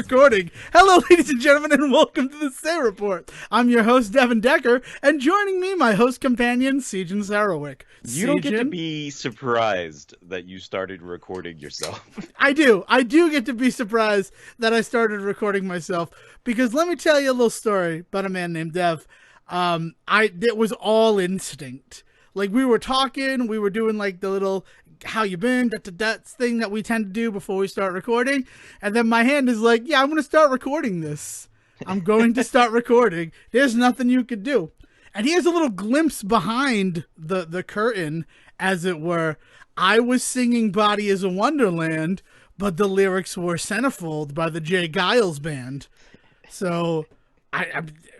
Recording. Hello, ladies and gentlemen, and welcome to the Say Report. I'm your host, Devon Decker, and joining me, my host companion, Sejohn Sarowick. You don't get to be surprised that you started recording yourself. I do get to be surprised that I started recording myself, because let me tell you a little story about a man named Dev. It was all instinct. Like, we were talking, we were doing like the little how you been, that thing that we tend to do before we start recording. And then my hand is like, yeah, I'm going to start recording this. I'm going to start recording. There's nothing you could do. And here's a little glimpse behind the curtain, as it were. I was singing Body is a Wonderland, but the lyrics were Centerfold by the Jay Giles Band. So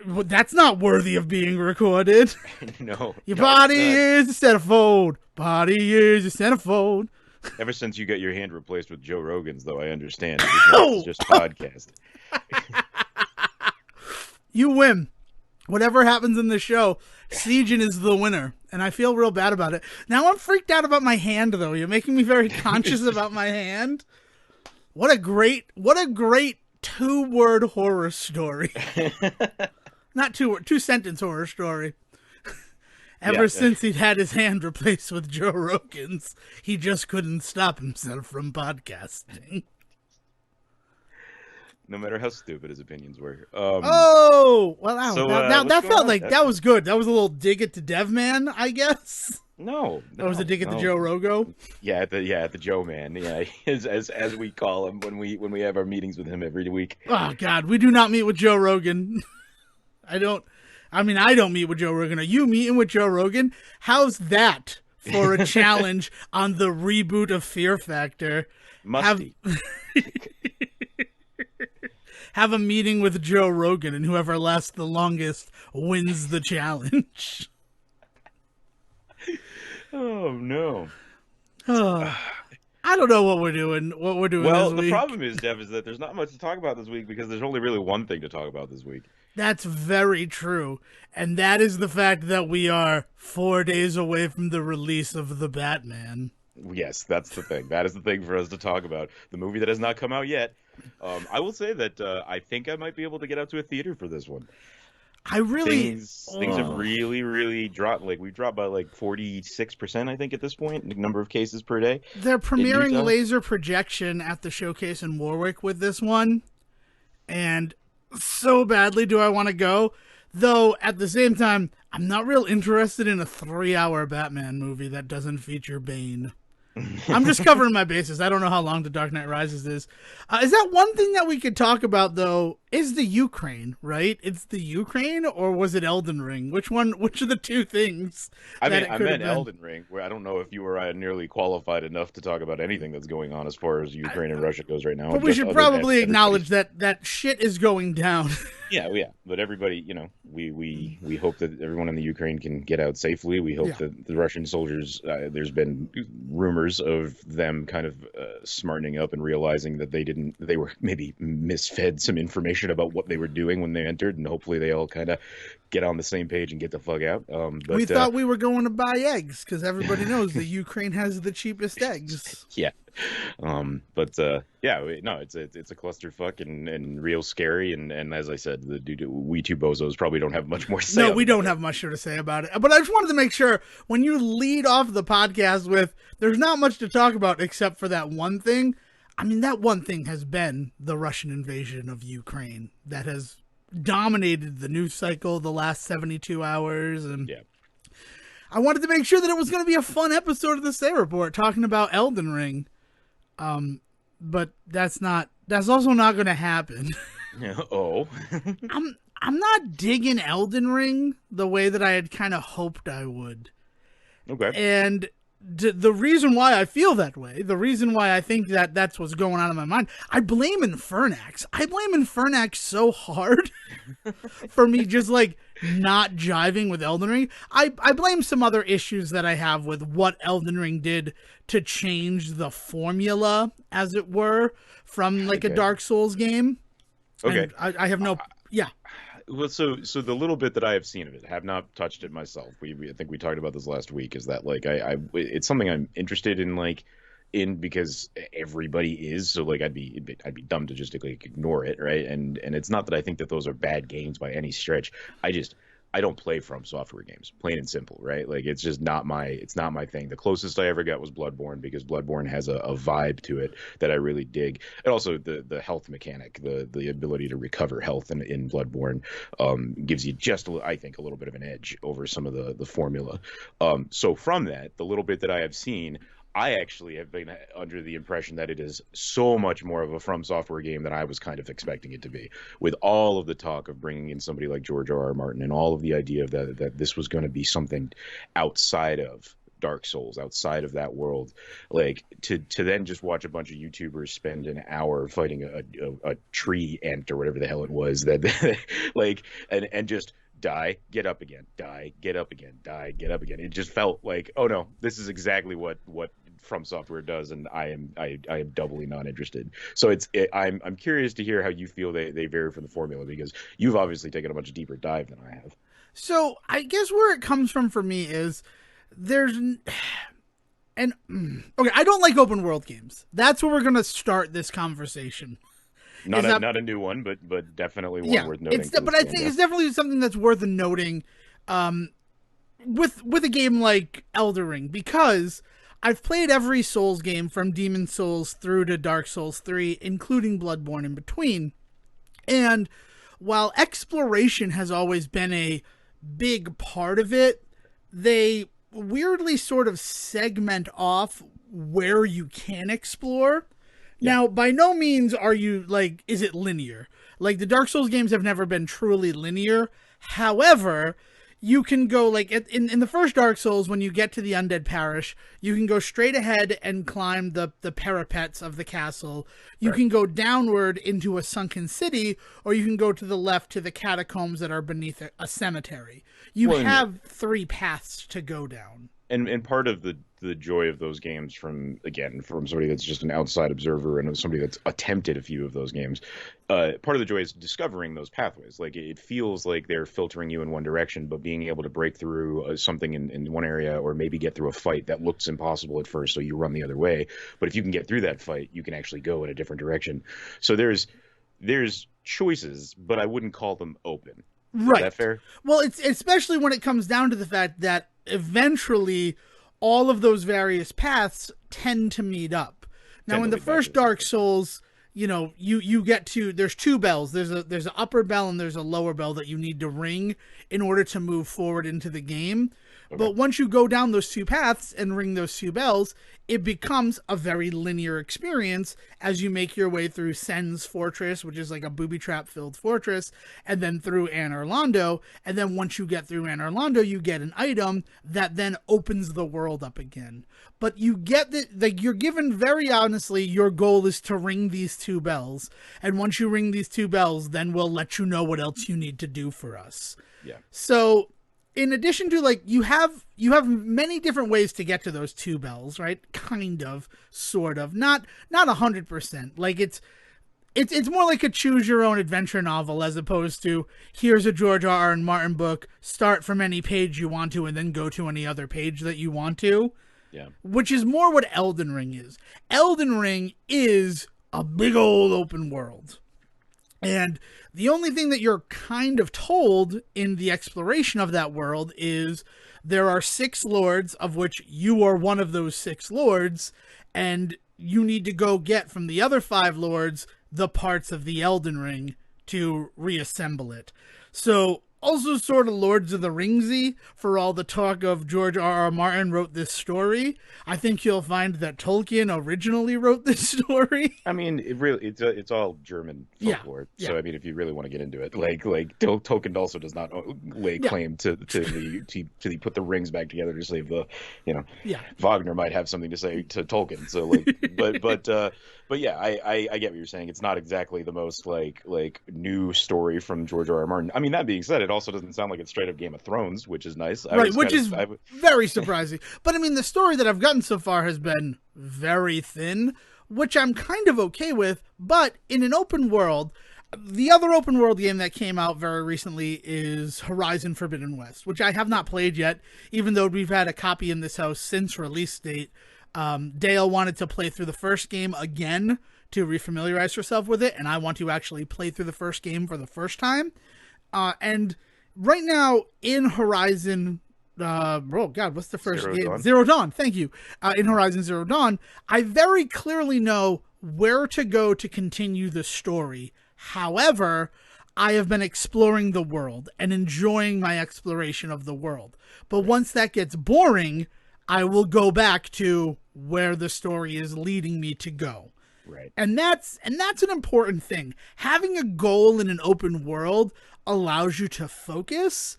that's not worthy of being recorded. No. Your body is a centerfold. Body is a centerfold. Ever since you got your hand replaced with Joe Rogan's, though, I understand. It's just podcast. You win. Whatever happens in the show, Sejohn is the winner, and I feel real bad about it. Now I'm freaked out about my hand, though. You're making me very conscious about my hand. What a great two-word horror story. Not two-sentence horror story. Ever since he'd had his hand replaced with Joe Rogan's, he just couldn't stop himself from podcasting. No matter how stupid his opinions were. That felt like that was good. That was a little dig at the Dev Man, I guess. No, that was a dig at the Joe Rogo. Yeah, at the Joe Man. Yeah, as we call him when we have our meetings with him every week. Oh God, we do not meet with Joe Rogan. I don't meet with Joe Rogan. Are you meeting with Joe Rogan? How's that for a challenge on the reboot of Fear Factor? Musty. Have a meeting with Joe Rogan, and whoever lasts the longest wins the challenge. Oh no. I don't know what we're doing. Well, the problem is, Dev, is that there's not much to talk about this week because there's only really one thing to talk about this week. That's very true. And that is the fact that we are 4 days away from the release of The Batman. Yes, that's the thing. That is the thing for us to talk about. The movie that has not come out yet. I will say that I think I might be able to get out to a theater for this one. Things have really dropped. Like, we've dropped by like 46%, I think, at this point, the number of cases per day. They're premiering laser projection at the showcase in Warwick with this one, and so badly do I want to go. Though at the same time, I'm not real interested in a 3-hour Batman movie that doesn't feature Bane. I'm just covering my bases. I don't know how long The Dark Knight Rises is. Is that one thing that we could talk about, though, is the Ukraine, right? It's the Ukraine, or was it Elden Ring? Which are the two things? I meant Elden Ring, where I don't know if you or I are nearly qualified enough to talk about anything that's going on as far as Ukraine and Russia goes right now. But we should probably acknowledge that shit is going down. Yeah. But everybody, we hope that everyone in the Ukraine can get out safely. We hope that the Russian soldiers, there's been rumors of them kind of smartening up and realizing that they were maybe misfed some information about what they were doing when they entered, and hopefully they all kind of get on the same page and get the fuck out. But we thought we were going to buy eggs because everybody knows the Ukraine has the cheapest eggs. Yeah. It's a clusterfuck and real scary, and as I said, we two bozos probably don't have much more to say. No, we don't have much to say about it. But I just wanted to make sure when you lead off the podcast with there's not much to talk about except for that one thing. I mean, that one thing has been the Russian invasion of Ukraine that has dominated the news cycle the last 72 hours, and I wanted to make sure that it was going to be a fun episode of the Say Report talking about Elden Ring. But that's also not going to happen. Oh. I'm not digging Elden Ring the way that I had kind of hoped I would. Okay. And the reason why I feel that way, the reason why I think that that's what's going on in my mind, I blame Infernax. I blame Infernax so hard for me just like not jiving with Elden Ring. I blame some other issues that I have with what Elden Ring did to change the formula, as it were, from like a Dark Souls game. Okay. And I have no... Yeah. Well, so the little bit that I have seen of it, have not touched it myself. I think we talked about this last week. Is that like it's something I'm interested in, like in because everybody is. So like I'd be dumb to just like ignore it, right? And it's not that I think that those are bad games by any stretch. I don't play from software games, plain and simple, right? Like it's just not my thing. The closest I ever got was Bloodborne because Bloodborne has a vibe to it that I really dig. And also the health mechanic, the ability to recover health in Bloodborne gives you just I think a little bit of an edge over some of the formula. So from that, the little bit that I have seen, I actually have been under the impression that it is so much more of a From Software game than I was kind of expecting it to be. With all of the talk of bringing in somebody like George R.R. Martin and all of the idea of that this was going to be something outside of Dark Souls, outside of that world, like to then just watch a bunch of YouTubers spend an hour fighting a tree ant or whatever the hell it was that like and just die, get up again, die, get up again, die, get up again. It just felt like, oh no, this is exactly what From Software does, and I am doubly not interested. So I'm curious to hear how you feel they vary from the formula, because you've obviously taken a much deeper dive than I have. So I guess where it comes from for me is there's and okay, I don't like open world games. That's where we're gonna start this conversation. Not a new one, but definitely one worth noting. But I think it's definitely something that's worth noting with a game like Elden Ring, because I've played every Souls game from Demon Souls through to Dark Souls 3, including Bloodborne in between. And while exploration has always been a big part of it, they weirdly sort of segment off where you can explore. Now, by no means are you, like, is it linear? Like, the Dark Souls games have never been truly linear. However, you can go, like, in the first Dark Souls, when you get to the Undead Parish, you can go straight ahead and climb the parapets of the castle. You can go downward into a sunken city, or you can go to the left to the catacombs that are beneath a cemetery. You have 3 paths to go down. And part of the joy of those games, from somebody that's just an outside observer and somebody that's attempted a few of those games, part of the joy is discovering those pathways. Like, it feels like they're filtering you in one direction, but being able to break through something in one area, or maybe get through a fight that looks impossible at first, so you run the other way. But if you can get through that fight, you can actually go in a different direction. So there's choices, but I wouldn't call them open. Right. Is that fair? Well, it's especially when it comes down to the fact that eventually all of those various paths tend to meet up. Now, in the first Dark Souls, you know, you get to, there's 2 bells. There's an upper bell and there's a lower bell that you need to ring in order to move forward into the game. Okay. But once you go down those 2 paths and ring those 2 bells, it becomes a very linear experience as you make your way through Sen's fortress, which is like a booby trap filled fortress, and then through Anor Londo. And then once you get through Anor Londo, you get an item that then opens the world up again. But you get that, like, you're given, very honestly, your goal is to ring these 2 bells. And once you ring these 2 bells, then we'll let you know what else you need to do for us. Yeah. So in addition to, like, you have many different ways to get to those 2 bells, right? Kind of, sort of, not 100%. Like, it's more like a choose your own adventure novel, as opposed to here's a George R.R. Martin book, start from any page you want to and then go to any other page that you want to. Yeah. Which is more what Elden Ring is. Elden Ring is a big old open world. And the only thing that you're kind of told in the exploration of that world is there are 6 lords, of which you are one of those 6 lords, and you need to go get from the other 5 lords the parts of the Elden Ring to reassemble it. So, also sort of Lords of the Ringsy, for all the talk of George R.R. Martin wrote this story. I think you'll find that Tolkien originally wrote this story. I mean, it's all German folklore. Yeah. So I mean, if you really want to get into it, like Tolkien also does not lay claim to put the rings back together to save the, you know. Yeah. Wagner might have something to say to Tolkien. So like, but yeah, I get what you're saying. It's not exactly the most like new story from George R.R. Martin. I mean, that being said, it also doesn't sound like it's straight up Game of Thrones, which is nice. Right, which is very surprising. But I mean, the story that I've gotten so far has been very thin, which I'm kind of okay with. But in an open world, the other open world game that came out very recently is Horizon Forbidden West, which I have not played yet, even though we've had a copy in this house since release date. Dale wanted to play through the first game again to refamiliarize herself with it, and I want to actually play through the first game for the first time. And right now in Horizon, oh God, what's the first game? Dawn. Zero Dawn. Thank you. In Horizon Zero Dawn, I very clearly know where to go to continue the story. However, I have been exploring the world and enjoying my exploration of the world. But once that gets boring, I will go back to where the story is leading me to go. Right. And that's an important thing. Having a goal in an open world allows you to focus.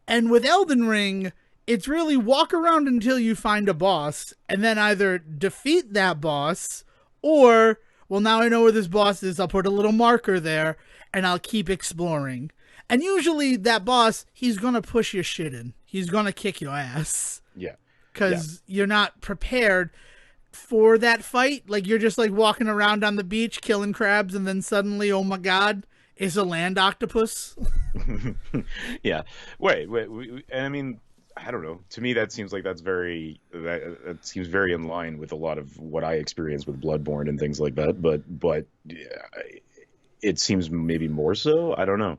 And with Elden Ring, it's really walk around until you find a boss and then either defeat that boss or, well, now I know where this boss is. I'll put a little marker there and I'll keep exploring. And usually that boss, he's going to push your shit in. He's going to kick your ass. Yeah. Because you're not prepared for that fight. Like, you're just like walking around on the beach killing crabs and then suddenly, oh my God, it's a land octopus. Yeah. Wait. And I mean, I don't know. To me, that seems like that seems very in line with a lot of what I experience with Bloodborne and things like that. But it seems maybe more so. I don't know.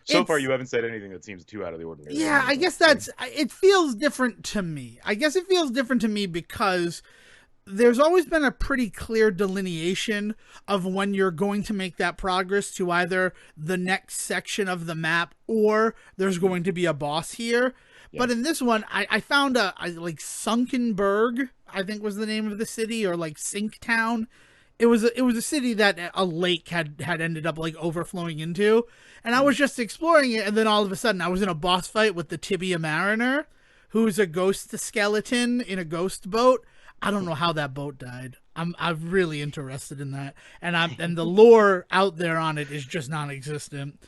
So far, you haven't said anything that seems too out of the ordinary. Yeah, I guess it feels different to me. I guess it feels different to me because there's always been a pretty clear delineation of when you're going to make that progress to either the next section of the map or there's going to be a boss here. Yeah. But in this one, I found a Sunkenberg, I think was the name of the city, or like Sink Town. It was a city that a lake had ended up like overflowing into, and I was just exploring it, and then all of a sudden I was in a boss fight with the Tibia Mariner, who's a ghost skeleton in a ghost boat. I don't know how that boat died. I'm really interested in that, and the lore out there on it is just non-existent.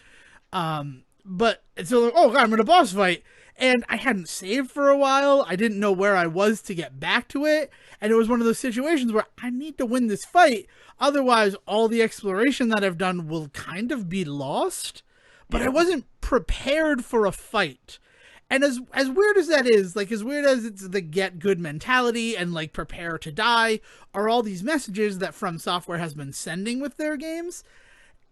But so like, oh God, I'm in a boss fight. And I hadn't saved for a while. I didn't know where I was to get back to it. And it was one of those situations where I need to win this fight. Otherwise, all the exploration that I've done will kind of be lost. But I wasn't prepared for a fight. And as weird as that is, like as weird as it's the get good mentality and like prepare to die are all these messages that FromSoftware has been sending with their games,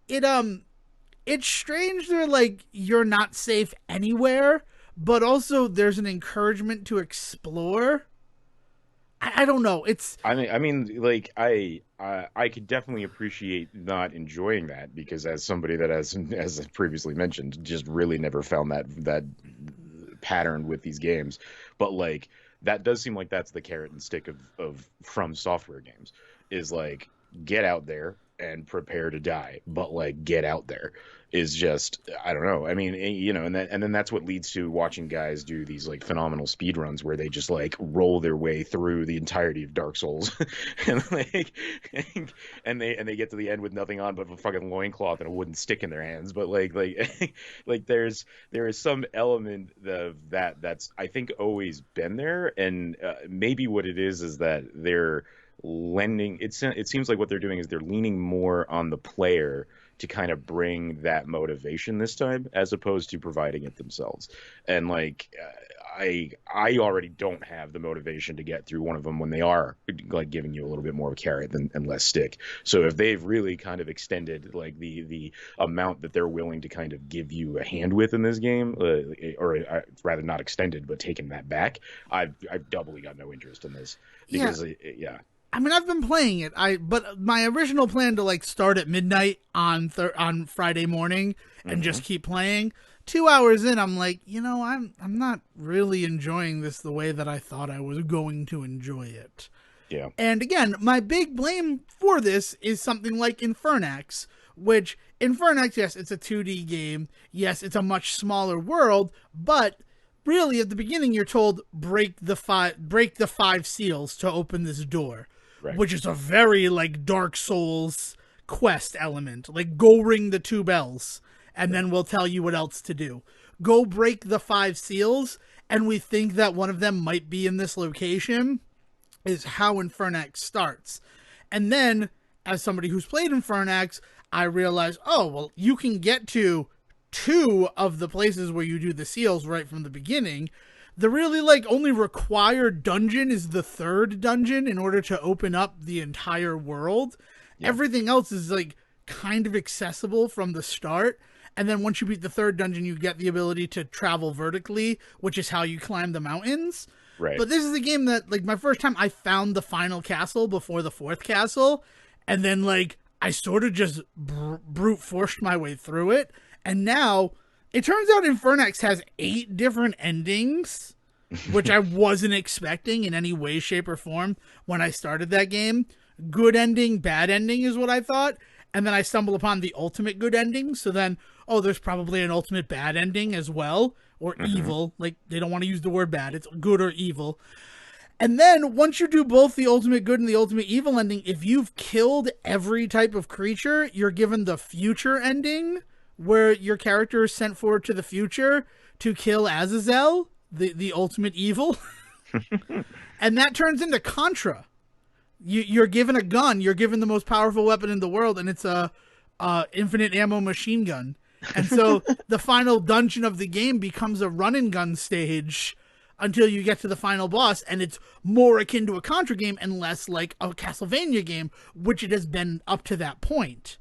it's strange they're like, you're not safe anywhere. But also, there's an encouragement to explore. I don't know. I mean, like I could definitely appreciate not enjoying that because as somebody that as previously mentioned, just really never found that pattern with these games. But like that does seem like that's the carrot and stick of FromSoftware games is like get out there and prepare to die, but like get out there is just, I don't know. I mean, you know, and then that's what leads to watching guys do these like phenomenal speed runs where they just like roll their way through the entirety of Dark Souls and like and they get to the end with nothing on but a fucking loincloth and a wooden stick in their hands. But like like there is some element of that's I think always been there, and maybe what it is that they're lending it seems like what they're doing is they're leaning more on the player to kind of bring that motivation this time as opposed to providing it themselves. And like I already don't have the motivation to get through one of them when they are like giving you a little bit more of a carrot and less stick. So if they've really kind of extended like the amount that they're willing to kind of give you a hand with in this game, or rather not extended but taken that back, I've doubly got no interest in this because yeah. I mean, I've been playing it. But my original plan to like start at midnight on Friday morning and just keep playing. 2 hours in, I'm like, you know, I'm not really enjoying this the way that I thought I was going to enjoy it. Yeah. And again, my big blame for this is something like Infernax, which Infernax, yes, it's a 2D game. Yes, it's a much smaller world, but really at the beginning you're told break the five seals to open this door. Right. Which is a very like Dark Souls quest element. Like go ring the 2 bells and then we'll tell you what else to do. Go break the 5 seals and we think that one of them might be in this location is how Infernax starts. And then as somebody who's played Infernax, I realized, oh, well, you can get to 2 of the places where you do the seals right from the beginning. The really like only required dungeon is the third dungeon in order to open up the entire world. Yeah. Everything else is like kind of accessible from the start. And then once you beat the third dungeon, you get the ability to travel vertically, which is how you climb the mountains. Right. But this is a game that, like, my first time I found the final castle before the fourth castle. And then, like, I sort of just brute forced my way through it. And now it turns out Infernax has 8 different endings, which I wasn't expecting in any way, shape, or form when I started that game. Good ending, bad ending is what I thought. And then I stumbled upon the ultimate good ending. So then, oh, there's probably an ultimate bad ending as well. Or evil. Like, they don't want to use the word bad. It's good or evil. And then, once you do both the ultimate good and the ultimate evil ending, if you've killed every type of creature, you're given the future ending, where your character is sent forward to the future to kill Azazel, the ultimate evil. And that turns into Contra. You're given a gun. You're given the most powerful weapon in the world, and it's a infinite ammo machine gun. And so the final dungeon of the game becomes a run and gun stage until you get to the final boss, and it's more akin to a Contra game and less like a Castlevania game, which it has been up to that point.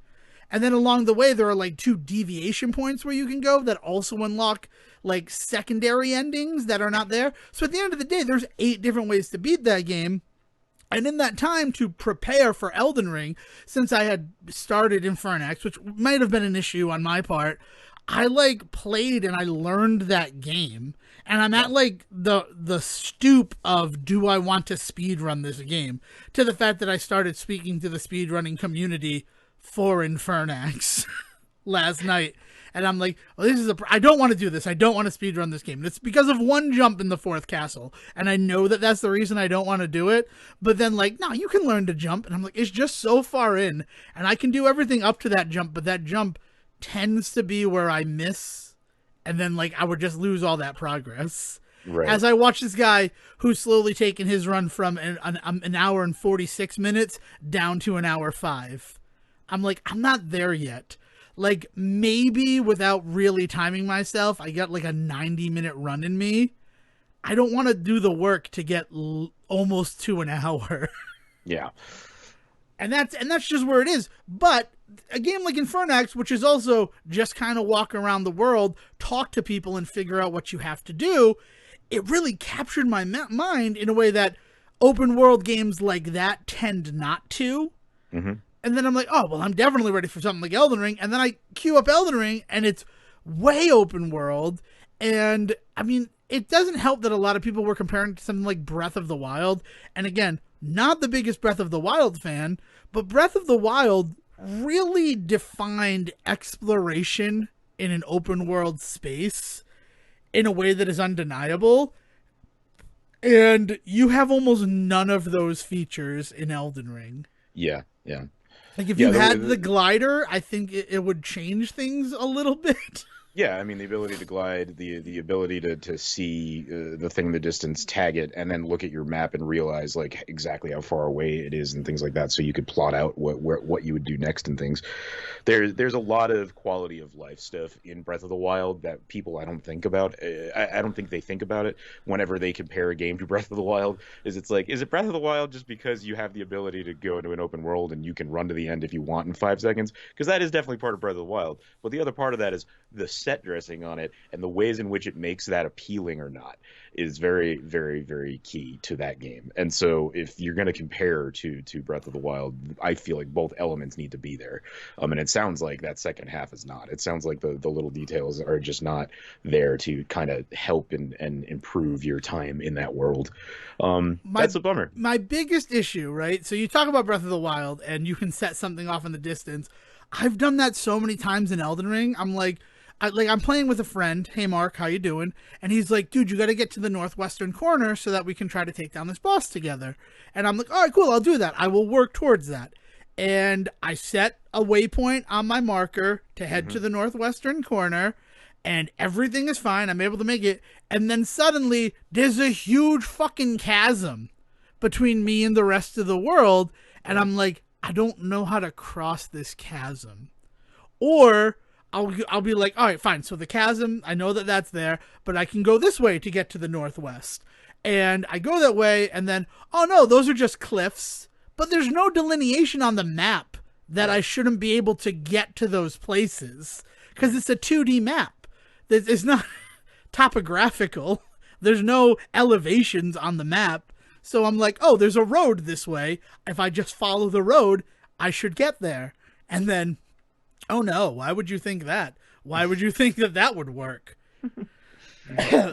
And then along the way, there are like 2 deviation points where you can go that also unlock like secondary endings that are not there. So at the end of the day, there's 8 different ways to beat that game. And in that time to prepare for Elden Ring, since I had started Infernax, which might have been an issue on my part, I like played and I learned that game. And I'm at like the stoop of, do I want to speedrun this game? To the fact that I started speaking to the speedrunning community for Infernax last night. And I'm like, well, I don't want to do this. I don't want to speedrun this game. And it's because of one jump in the fourth castle. And I know that that's the reason I don't want to do it. But then like, no, you can learn to jump. And I'm like, it's just so far in. And I can do everything up to that jump. But that jump tends to be where I miss. And then like, I would just lose all that progress. Right. As I watch this guy who's slowly taken his run from an hour and 46 minutes down to an hour 5. I'm like, I'm not there yet. Like, maybe without really timing myself, I got like a 90-minute run in me. I don't want to do the work to get almost to an hour. Yeah. And that's just where it is. But a game like Infernax, which is also just kind of walk around the world, talk to people, and figure out what you have to do, it really captured my mind in a way that open world games like that tend not to. Mm-hmm. And then I'm like, oh, well, I'm definitely ready for something like Elden Ring. And then I queue up Elden Ring, and it's way open world. And, I mean, it doesn't help that a lot of people were comparing it to something like Breath of the Wild. And again, not the biggest Breath of the Wild fan, but Breath of the Wild really defined exploration in an open world space in a way that is undeniable. And you have almost none of those features in Elden Ring. Yeah, yeah. Like, if you had the glider, I think it would change things a little bit. Yeah, I mean, the ability to glide, the ability to see the thing in the distance, tag it, and then look at your map and realize, like, exactly how far away it is and things like that, so you could plot out what you would do next and things. There's a lot of quality of life stuff in Breath of the Wild that people I don't think about. I don't think they think about it whenever they compare a game to Breath of the Wild. It's like, is it Breath of the Wild just because you have the ability to go into an open world and you can run to the end if you want in 5 seconds? Because that is definitely part of Breath of the Wild. But the other part of that is the set dressing on it and the ways in which it makes that appealing or not is very, very, very key to that game. And so if you're going to compare to Breath of the Wild, I feel like both elements need to be there. And it sounds like that second half is not. It sounds like the little details are just not there to kind of help and improve your time in that world. That's a bummer. My biggest issue, right? So you talk about Breath of the Wild and you can set something off in the distance. I've done that so many times in Elden Ring. I'm like, I'm playing with a friend. Hey, Mark, how you doing? And he's like, dude, you got to get to the northwestern corner so that we can try to take down this boss together. And I'm like, all right, cool, I'll do that. I will work towards that. And I set a waypoint on my marker to head to the northwestern corner, and everything is fine. I'm able to make it. And then suddenly, there's a huge fucking chasm between me and the rest of the world. And I'm like, I don't know how to cross this chasm. Or I'll be like, all right, fine. So the chasm, I know that that's there, but I can go this way to get to the northwest. And I go that way, and then, oh no, those are just cliffs. But there's no delineation on the map that I shouldn't be able to get to those places. Because it's a 2D map. It's not topographical. There's no elevations on the map. So I'm like, oh, there's a road this way. If I just follow the road, I should get there. And then, oh no, why would you think that? Why would you think that that would work?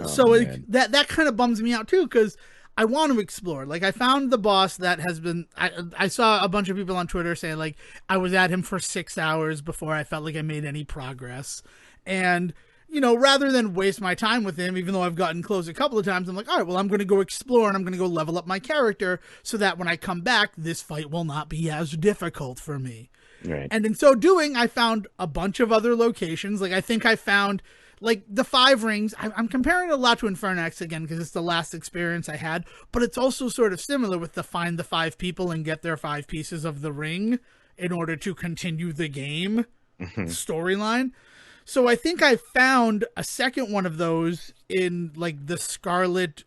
So that kind of bums me out too, because I want to explore. Like, I found the boss that has been, I saw a bunch of people on Twitter saying, like, I was at him for 6 hours before I felt like I made any progress. And, you know, rather than waste my time with him, even though I've gotten close a couple of times, I'm like, all right, well, I'm going to go explore and I'm going to go level up my character so that when I come back, this fight will not be as difficult for me. Right. And in so doing, I found a bunch of other locations. Like, I think I found, like, the 5 rings. I'm comparing it a lot to Infernax again because it's the last experience I had, but it's also sort of similar with the find the 5 people and get their 5 pieces of the ring in order to continue the game storyline. So I think I found a second one of those in, like, the Scarlet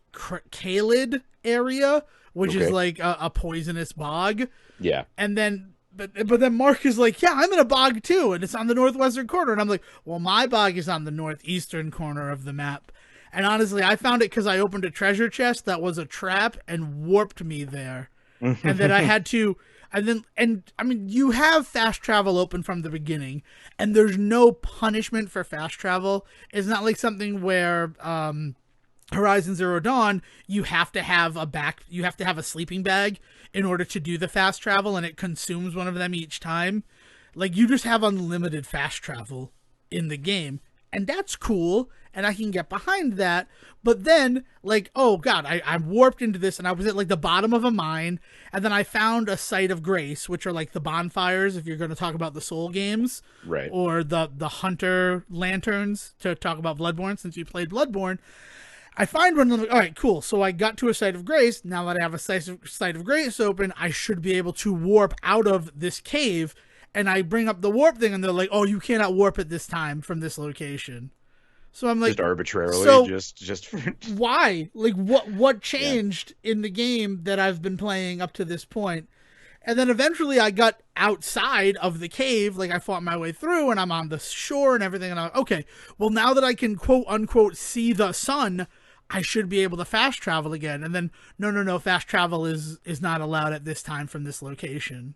Kalid area, which is like a poisonous bog. Yeah. And then, but then Mark is like, yeah, I'm in a bog too, and it's on the northwestern corner. And I'm like, well, my bog is on the northeastern corner of the map. And honestly, I found it because I opened a treasure chest that was a trap and warped me there. And then I had to, and I mean, you have fast travel open from the beginning, and there's no punishment for fast travel. It's not like something where Horizon Zero Dawn, you have to have a sleeping bag in order to do the fast travel, and it consumes one of them each time. Like, you just have unlimited fast travel in the game, and that's cool, and I can get behind that. But then, like, oh god, I warped into this, and I was at, like, the bottom of a mine, and then I found a site of grace, which are like the bonfires if you're going to talk about the Soul games, right? Or the hunter lanterns to talk about Bloodborne, since you played Bloodborne. I find one, and I'm like, all right, cool. So I got to a site of grace. Now that I have a site of grace open, I should be able to warp out of this cave. And I bring up the warp thing, and they're like, oh, you cannot warp at this time from this location. So I'm like, just arbitrarily, so just why? Like, what changed in the game that I've been playing up to this point? And then eventually I got outside of the cave, like I fought my way through, and I'm on the shore and everything. And I'm like, okay, well, now that I can quote unquote see the sun, I should be able to fast travel again. And then, no, fast travel is not allowed at this time from this location.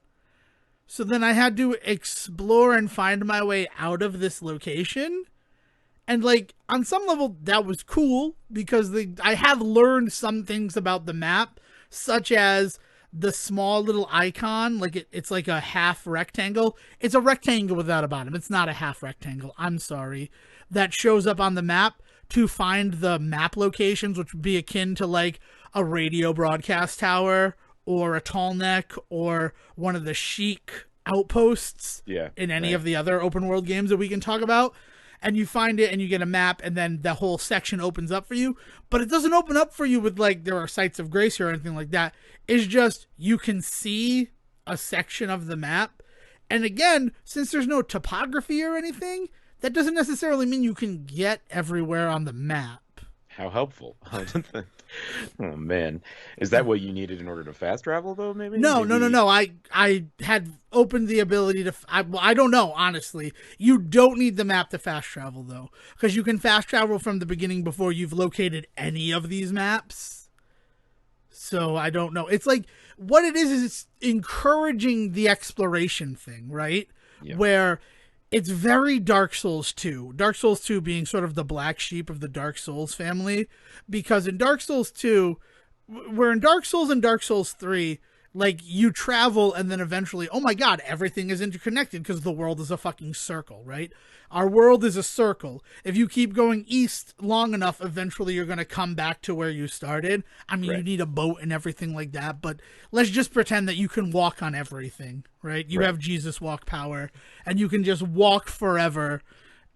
So then I had to explore and find my way out of this location. And, like, on some level, that was cool because I have learned some things about the map, such as the small little icon. Like, it's like a half rectangle. It's a rectangle without a bottom. It's not a half rectangle. I'm sorry. That shows up on the map to find the map locations, which would be akin to, like, a radio broadcast tower or a tall neck or one of the chic outposts in any of the other open world games that we can talk about. And you find it and you get a map, and then the whole section opens up for you. But it doesn't open up for you with, like, there are sites of grace or anything like that. It's just you can see a section of the map. And again, since there's no topography or anything, that doesn't necessarily mean you can get everywhere on the map. How helpful. Oh, man. Is that what you needed in order to fast travel, though, maybe? No. I had opened the ability to... I don't know, honestly. You don't need the map to fast travel, though. Because you can fast travel from the beginning before you've located any of these maps. So, I don't know. It's like... What it is it's encouraging the exploration thing, right? Yeah. Where... It's very Dark Souls 2. Dark Souls 2 being sort of the black sheep of the Dark Souls family. Because in Dark Souls 2, where in Dark Souls and Dark Souls 3, like, you travel and then eventually, oh my god, everything is interconnected because the world is a fucking circle, right? Our world is a circle. If you keep going east long enough, eventually you're going to come back to where you started. I mean, you need a boat and everything like that, but let's just pretend that you can walk on everything, right? You have Jesus walk power, and you can just walk forever,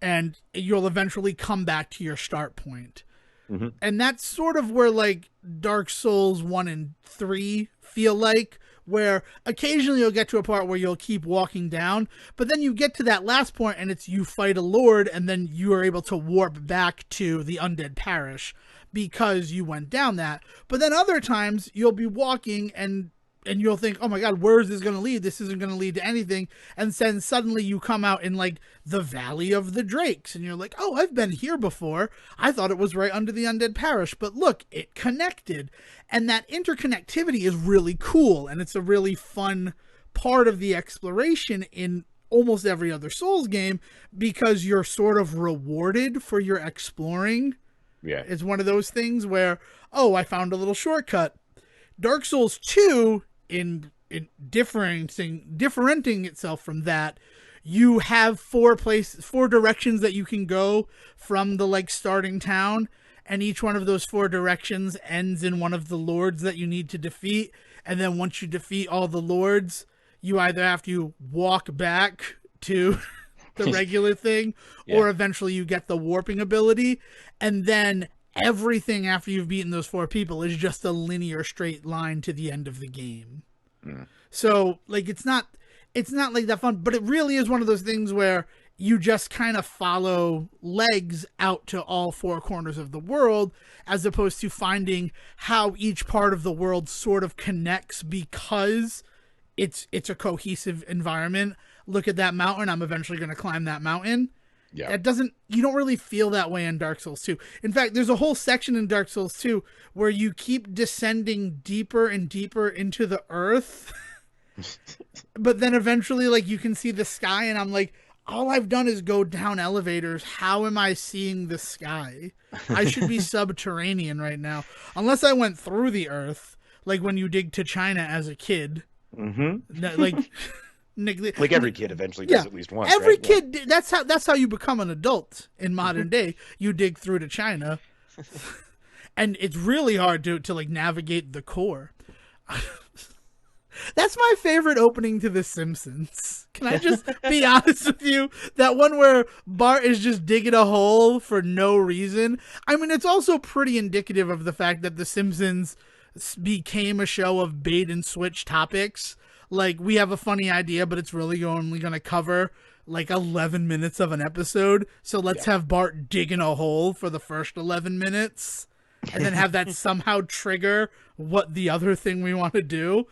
and you'll eventually come back to your start point. And that's sort of where, like, Dark Souls 1 and 3 feel like, where occasionally you'll get to a part where you'll keep walking down, but then you get to that last point and it's you fight a lord and then you are able to warp back to the undead parish because you went down that. But then other times you'll be walking and you'll think, oh my god, where is this going to lead? This isn't going to lead to anything. And then suddenly you come out in like the Valley of the Drakes and you're like, oh, I've been here before. I thought it was right under the undead parish, but look, it connected. And that interconnectivity is really cool. And it's a really fun part of the exploration in almost every other Souls game because you're sort of rewarded for your exploring. Yeah. It's one of those things where, oh, I found a little shortcut. Dark Souls 2, in differentiating itself from that, you have four directions that you can go from the like starting town, and each one of those four directions ends in one of the lords that you need to defeat. And then once you defeat all the lords, you either have to walk back to the regular thing, or eventually you get the warping ability, and then everything after you've beaten those four people is just a linear straight line to the end of the game. So like it's not like that fun, but it really is one of those things where you just kind of follow legs out to all four corners of the world, as opposed to finding how each part of the world sort of connects because it's a cohesive environment. Look at that mountain, I'm eventually going to climb that mountain. Yeah. You don't really feel that way in Dark Souls 2. In fact, there's a whole section in Dark Souls 2 where you keep descending deeper and deeper into the earth. But then eventually, like, you can see the sky, and I'm like, all I've done is go down elevators. How am I seeing the sky? I should be subterranean right now. Unless I went through the earth, like when you dig to China as a kid. Mm-hmm. Like... Like every kid eventually does at least once. Every right? kid, that's how you become an adult in modern day. You dig through to China, and it's really hard to like navigate the core. That's my favorite opening to The Simpsons. Can I just be honest with you? That one where Bart is just digging a hole for no reason. I mean, it's also pretty indicative of the fact that The Simpsons became a show of bait and switch topics. Like, we have a funny idea, but it's really only going to cover like 11 minutes of an episode. So let's have Bart digging a hole for the first 11 minutes and then have that somehow trigger what the other thing we want to do.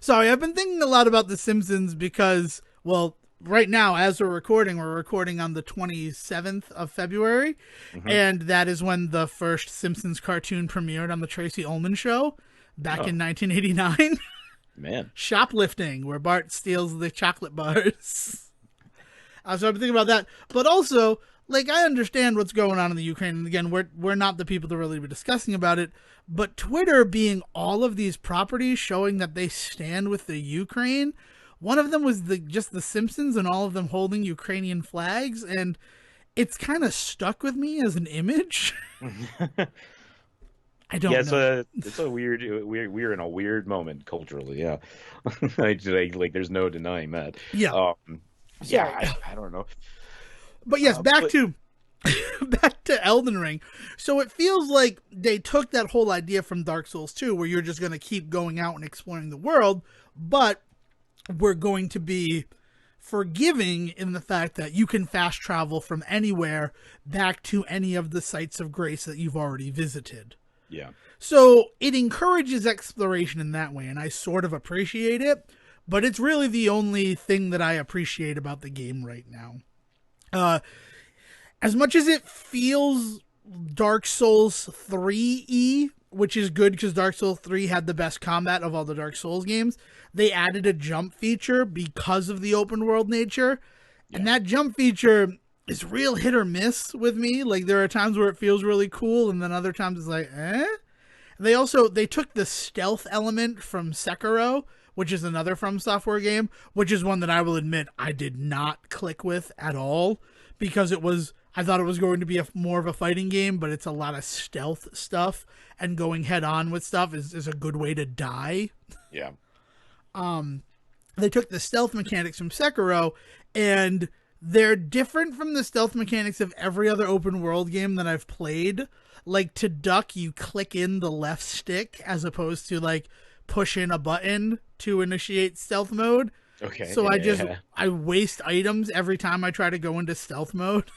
Sorry, I've been thinking a lot about The Simpsons because, well, right now, as we're recording on the 27th of February. And that is when the first Simpsons cartoon premiered on the Tracy Ullman Show. Back in 1989. Man. Shoplifting, where Bart steals the chocolate bars. So I've been thinking about that. But also, like, I understand what's going on in the Ukraine. And again, we're not the people to really be discussing about it. But Twitter being all of these properties showing that they stand with the Ukraine. One of them was just The Simpsons and all of them holding Ukrainian flags. And it's kind of stuck with me as an image. I don't know. It's a we're in a weird moment culturally. Yeah, like there's no denying that. Yeah, I don't know. But yes, back to Elden Ring. So it feels like they took that whole idea from Dark Souls 2, where you're just going to keep going out and exploring the world, but we're going to be forgiving in the fact that you can fast travel from anywhere back to any of the sites of grace that you've already visited. Yeah. So it encourages exploration in that way, and I sort of appreciate it, but it's really the only thing that I appreciate about the game right now. As much as it feels Dark Souls 3-y, which is good because Dark Souls 3 had the best combat of all the Dark Souls games, they added a jump feature because of the open world nature, and that jump feature is real hit or miss with me. Like, there are times where it feels really cool, and then other times it's like, eh? They took the stealth element from Sekiro, which is another FromSoftware game, which is one that I will admit I did not click with at all, because I thought it was going to be more of a fighting game, but it's a lot of stealth stuff, and going head on with stuff is a good way to die. Yeah. They took the stealth mechanics from Sekiro, and they're different from the stealth mechanics of every other open world game that I've played. Like, to duck, you click in the left stick as opposed to, like, push in a button to initiate stealth mode. Okay, So yeah. I waste items every time I try to go into stealth mode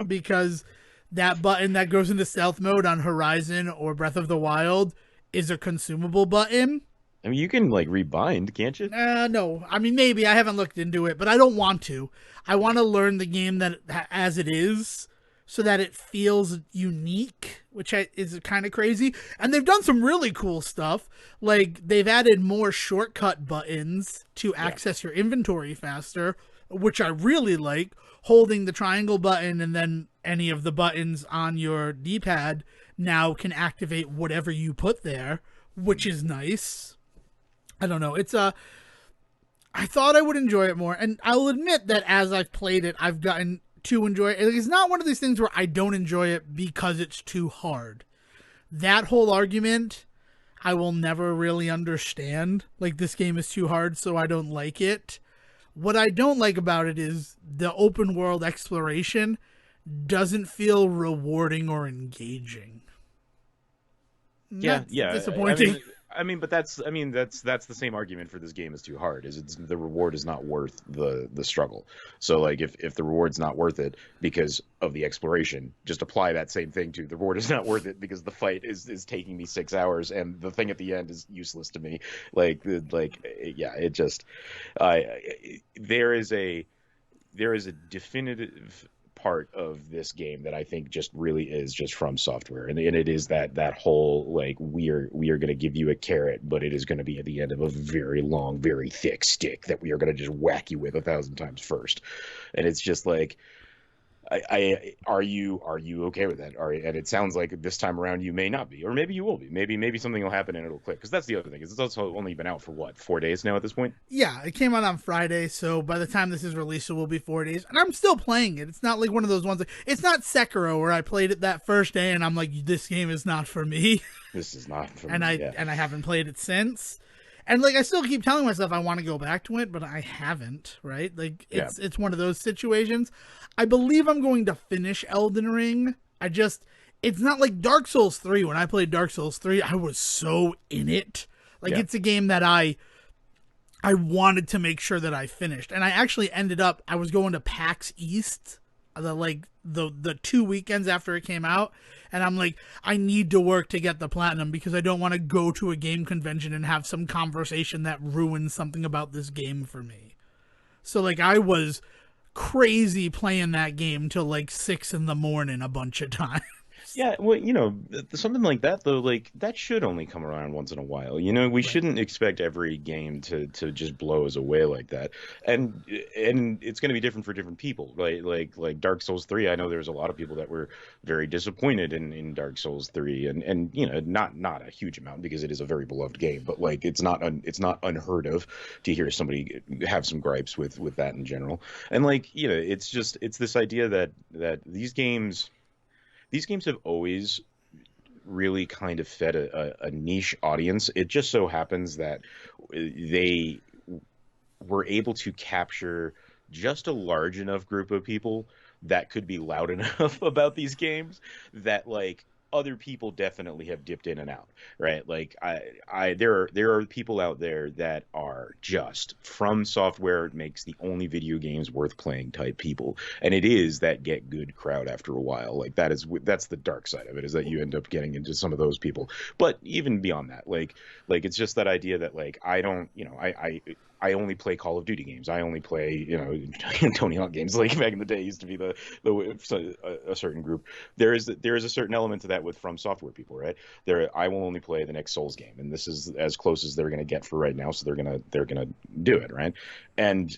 because that button that goes into stealth mode on Horizon or Breath of the Wild is a consumable button. I mean, you can like rebind, can't you? No, I mean maybe I haven't looked into it, but I don't want to. I want to learn the game that as it is, so that it feels unique, which is kind of crazy. And they've done some really cool stuff. Like they've added more shortcut buttons to Yeah. access your inventory faster, which I really like. Holding the triangle button and then any of the buttons on your D-pad now can activate whatever you put there, which is nice. I don't know. I thought I would enjoy it more, and I'll admit that as I've played it, I've gotten to enjoy it. It's not one of these things where I don't enjoy it because it's too hard. That whole argument, I will never really understand. Like, this game is too hard, so I don't like it. What I don't like about it is the open world exploration doesn't feel rewarding or engaging. Yeah, That's yeah. disappointing. But that's that's the same argument for this game is too hard. Is it's the reward is not worth the struggle. So like if the reward's not worth it because of the exploration, just apply that same thing to the reward is not worth it because the fight is taking me 6 hours and the thing at the end is useless to me. Yeah, it just there is a definitive part of this game that I think just really is just from software, and it is that whole like we are going to give you a carrot, but it is going to be at the end of a very long, very thick stick that we are going to just whack you with 1,000 times first, and it's just like. Are you okay with that? And it sounds like this time around you may not be, or maybe you will be. Maybe something will happen and it'll click. Because that's the other thing is it's also only been out for what 4 days now at this point. Yeah, it came out on Friday, so by the time this is released, it will be 4 days. And I'm still playing it. It's not like one of those ones. It's not Sekiro where I played it that first day and I'm like, this game is not for me. This is not for and me. I haven't played it since. And like I still keep telling myself I want to go back to it, but I haven't. Right? Like it's one of those situations. I believe I'm going to finish Elden Ring. It's not like Dark Souls 3. When I played Dark Souls 3, I was so in it. Like it's a game that I wanted to make sure that I finished. And I actually ended up I was going to PAX East the 2 weekends after it came out, and I'm like, I need to work to get the platinum because I don't want to go to a game convention and have some conversation that ruins something about this game for me. So like I was crazy playing that game till like 6 a.m. a bunch of times. Yeah, well, something like that though, like that should only come around once in a while. We shouldn't expect every game to just blow us away like that. And it's going to be different for different people. Right? Like Dark Souls 3, I know there's a lot of people that were very disappointed in Dark Souls 3 and not a huge amount because it is a very beloved game, but like it's not unheard of to hear somebody have some gripes with that in general. And like, it's this idea that these games have always really kind of fed a niche audience. It just so happens that they were able to capture just a large enough group of people that could be loud enough about these games that like other people definitely have dipped in and out, right? Like there are people out there that are just FromSoftware makes the only video games worth playing type people, and it is that get good crowd after a while. Like that's the dark side of it, is that you end up getting into some of those people. But even beyond that, like it's just that idea that like I don't, I only play Call of Duty games. I only play, Tony Hawk games. Like back in the day, it used to be a certain group. There is a certain element to that with FromSoftware people, right? I will only play the next Souls game, and this is as close as they're going to get for right now. So they're gonna do it, right? And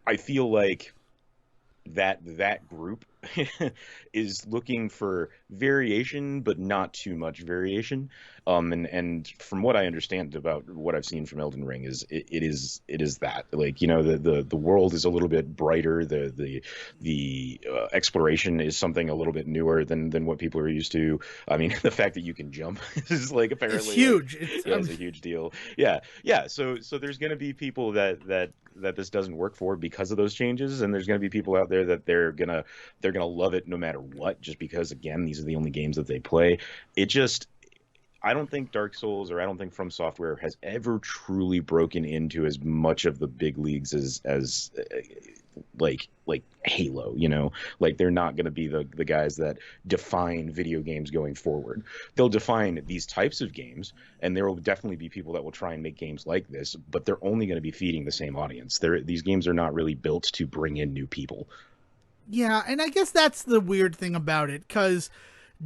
I feel like that group is looking for variation, but not too much variation. And from what I understand about what I've seen from Elden Ring is it is that like the world is a little bit brighter. The exploration is something a little bit newer than what people are used to. I mean, the fact that you can jump is like apparently it's huge. It's a huge deal. Yeah. So there's going to be people that this doesn't work for because of those changes, and there's going to be people out there that they're gonna love it no matter what, just because again these are the only games that they play. I don't think Dark Souls, or I don't think From Software has ever truly broken into as much of the big leagues as like Halo, you know? Like they're not going to be the guys that define video games going forward. They'll define these types of games, and there will definitely be people that will try and make games like this, but they're only going to be feeding the same audience. These games are not really built to bring in new people. Yeah, and I guess that's the weird thing about it, because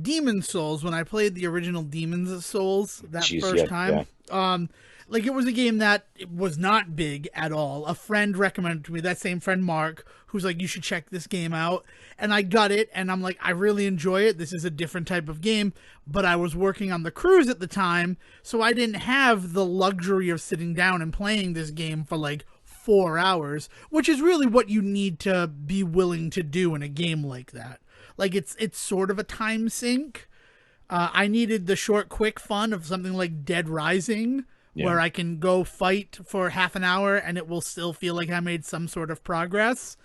Demon Souls, when I played the original Demon's Souls that Jeez, first yeah, yeah. time, like it was a game that it was not big at all. A friend recommended to me, that same friend Mark, who's like, you should check this game out. And I got it, and I'm like, I really enjoy it. This is a different type of game. But I was working on the cruise at the time, so I didn't have the luxury of sitting down and playing this game for like 4 hours, which is really what you need to be willing to do in a game like that. Like it's sort of a time sink. I needed the short, quick fun of something like Dead Rising, Yeah. where I can go fight for half an hour and it will still feel like I made some sort of progress.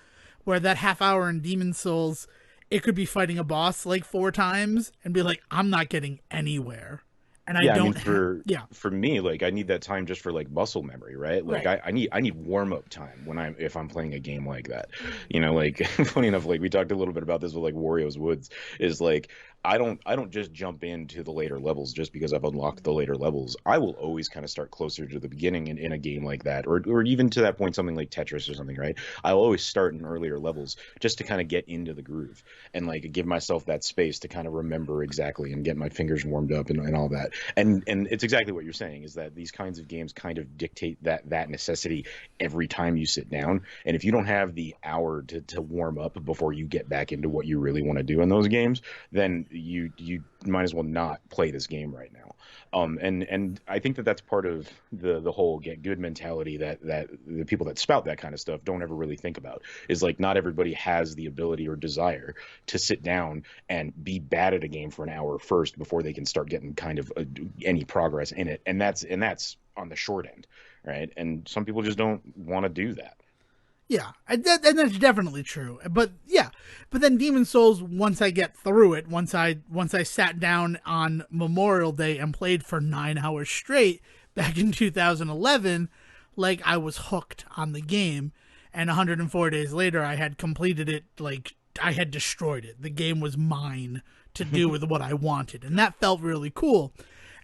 Where that half hour in Demon Souls, it could be fighting a boss like 4 times and be like, I'm not getting anywhere. And I Yeah, I mean don't have, yeah, for me, like I need that time just for like muscle memory, right? Like right. I need warm up time when if I'm playing a game like that. You know, like funny enough, like we talked a little bit about this with like Wario's Woods, is like I don't just jump into the later levels just because I've unlocked the later levels. I will always kind of start closer to the beginning in a game like that, or even to that point something like Tetris or something, right? I'll always start in earlier levels just to kind of get into the groove and like give myself that space to kind of remember exactly and get my fingers warmed up and all that. And it's exactly what you're saying, is that these kinds of games kind of dictate that necessity every time you sit down. And if you don't have the hour to warm up before you get back into what you really want to do in those games, then you might as well not play this game right now. And I think that's part of the whole get good mentality that the people that spout that kind of stuff don't ever really think about, is like not everybody has the ability or desire to sit down and be bad at a game for an hour first before they can start getting kind of any progress in it. And that's on the short end, right? And some people just don't want to do that. Yeah, and that's definitely true. But yeah, but then Demon Souls, once I get through it, once I sat down on Memorial Day and played for 9 hours straight back in 2011, like I was hooked on the game. And 104 days later, I had completed it. Like I had destroyed it. The game was mine to do with what I wanted, and that felt really cool.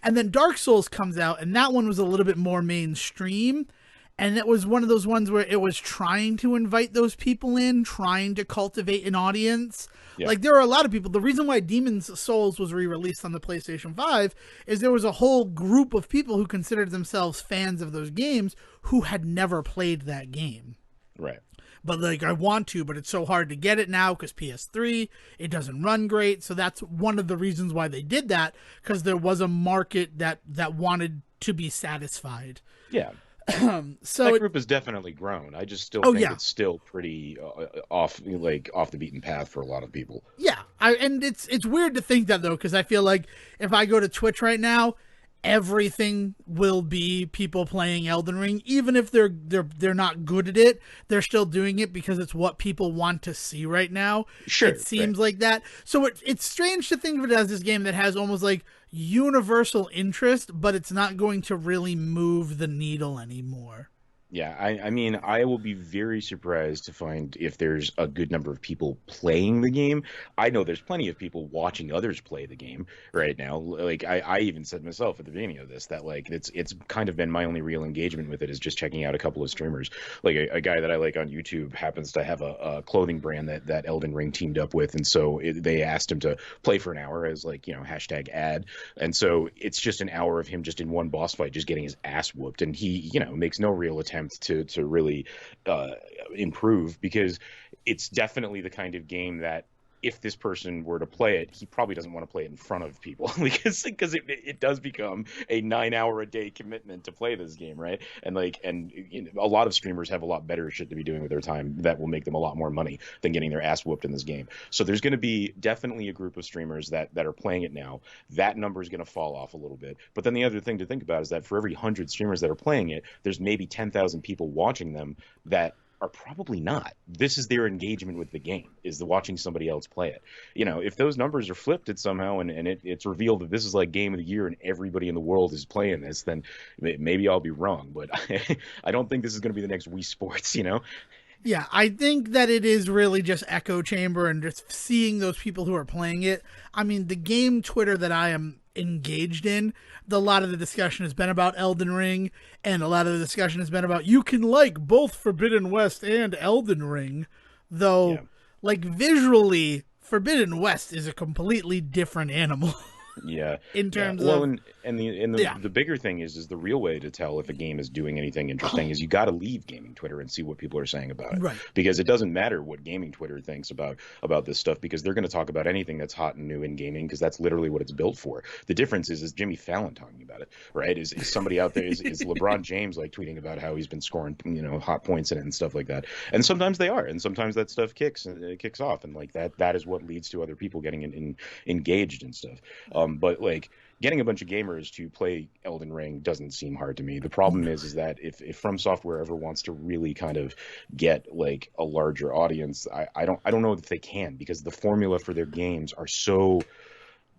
And then Dark Souls comes out, and that one was a little bit more mainstream. And it was one of those ones where it was trying to invite those people in, trying to cultivate an audience. Yeah. Like, there are a lot of people. The reason why Demon's Souls was re-released on the PlayStation 5 is there was a whole group of people who considered themselves fans of those games who had never played that game. Right. But, like, I want to, but it's so hard to get it now because PS3, it doesn't run great. So that's one of the reasons why they did that, because there was a market that wanted to be satisfied. Yeah. So that group has definitely grown. I just still think it's still pretty off the beaten path for a lot of people. Yeah, and it's weird to think that though, because I feel like if I go to Twitch right now, everything will be people playing Elden Ring, even if they're not good at it. They're still doing it because it's what people want to see right now. Sure, it seems like that. So it's strange to think of it as this game that has almost like universal interest, but it's not going to really move the needle anymore. Yeah, I mean, I will be very surprised to find if there's a good number of people playing the game. I know there's plenty of people watching others play the game right now. Like I even said myself at the beginning of this that like it's kind of been my only real engagement with it is just checking out a couple of streamers. Like a guy that I like on YouTube happens to have a clothing brand that Elden Ring teamed up with, and so they asked him to play for an hour as like, you know, #ad. And so it's just an hour of him just in one boss fight, just getting his ass whooped, and he, you know, makes no real attempt to really improve, because it's definitely the kind of game that if this person were to play it, he probably doesn't want to play it in front of people because it does become a 9-hour-a-day commitment to play this game, right? And you know, a lot of streamers have a lot better shit to be doing with their time that will make them a lot more money than getting their ass whooped in this game. So there's going to be definitely a group of streamers that are playing it now. That number is going to fall off a little bit. But then the other thing to think about is that for every 100 streamers that are playing it, there's maybe 10,000 people watching them that are probably not. This is their engagement with the game, is the watching somebody else play it. You know, if those numbers are flipped it somehow and it's revealed that this is like game of the year and everybody in the world is playing this, then maybe I'll be wrong. But I don't think this is going to be the next Wii Sports, you know? Yeah, I think that it is really just echo chamber and just seeing those people who are playing it. I mean, the game Twitter that I am engaged in, a lot of the discussion has been about Elden Ring, and a lot of the discussion has been about you can like both Forbidden West and Elden Ring, though, Yeah. like visually, Forbidden West is a completely different animal. Yeah. In terms well, of the bigger thing is the real way to tell if a game is doing anything interesting is you got to leave gaming Twitter and see what people are saying about it. Right. Because it doesn't matter what gaming Twitter thinks about this stuff, because they're going to talk about anything that's hot and new in gaming, because that's literally what it's built for. The difference is Jimmy Fallon talking about it, right? Is somebody out there, is LeBron James like tweeting about how he's been scoring, hot points in it and stuff like that. And sometimes they are, and sometimes that stuff kicks off, and like that is what leads to other people getting engaged and stuff. But like getting a bunch of gamers to play Elden Ring doesn't seem hard to me. The problem is that if FromSoftware ever wants to really kind of get like a larger audience, I don't know if they can, because the formula for their games are so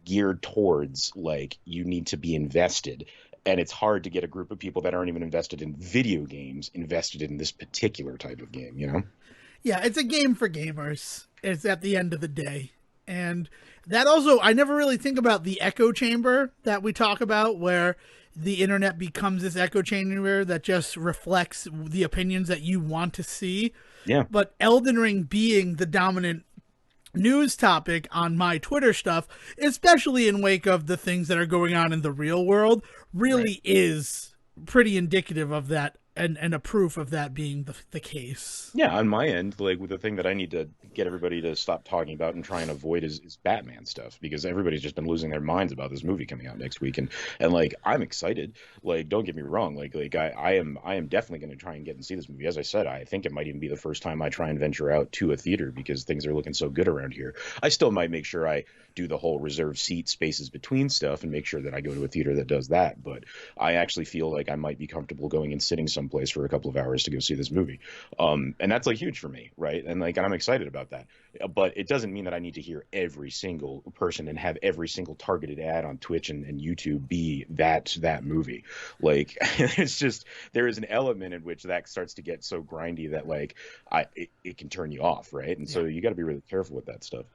geared towards like you need to be invested. And it's hard to get a group of people that aren't even invested in video games invested in this particular type of game, you know? Yeah, it's a game for gamers. It's at the end of the day. And that also, I never really think about the echo chamber that we talk about, where the internet becomes this echo chamber that just reflects the opinions that you want to see. Yeah. But Elden Ring being the dominant news topic on my Twitter stuff, especially in wake of the things that are going on in the real world, really is pretty indicative of that. And a proof of that being the case. Yeah, on my end, like with the thing that I need to get everybody to stop talking about and try and avoid is Batman stuff, because everybody's just been losing their minds about this movie coming out next week, and like I'm excited. Like, don't get me wrong, like I am definitely going to try and get and see this movie. As I said, I think it might even be the first time I try and venture out to a theater, because things are looking so good around here. I still might make sure I do the whole reserved seat spaces between stuff and make sure that I go to a theater that does that, but I actually feel like I might be comfortable going and sitting someplace for a couple of hours to go see this movie. And that's like huge for me, right? And like I'm excited about that. But it doesn't mean that I need to hear every single person and have every single targeted ad on Twitch and YouTube be that movie. Like it's just, there is an element in which that starts to get so grindy that like it can turn you off, right? And so you got to be really careful with that stuff.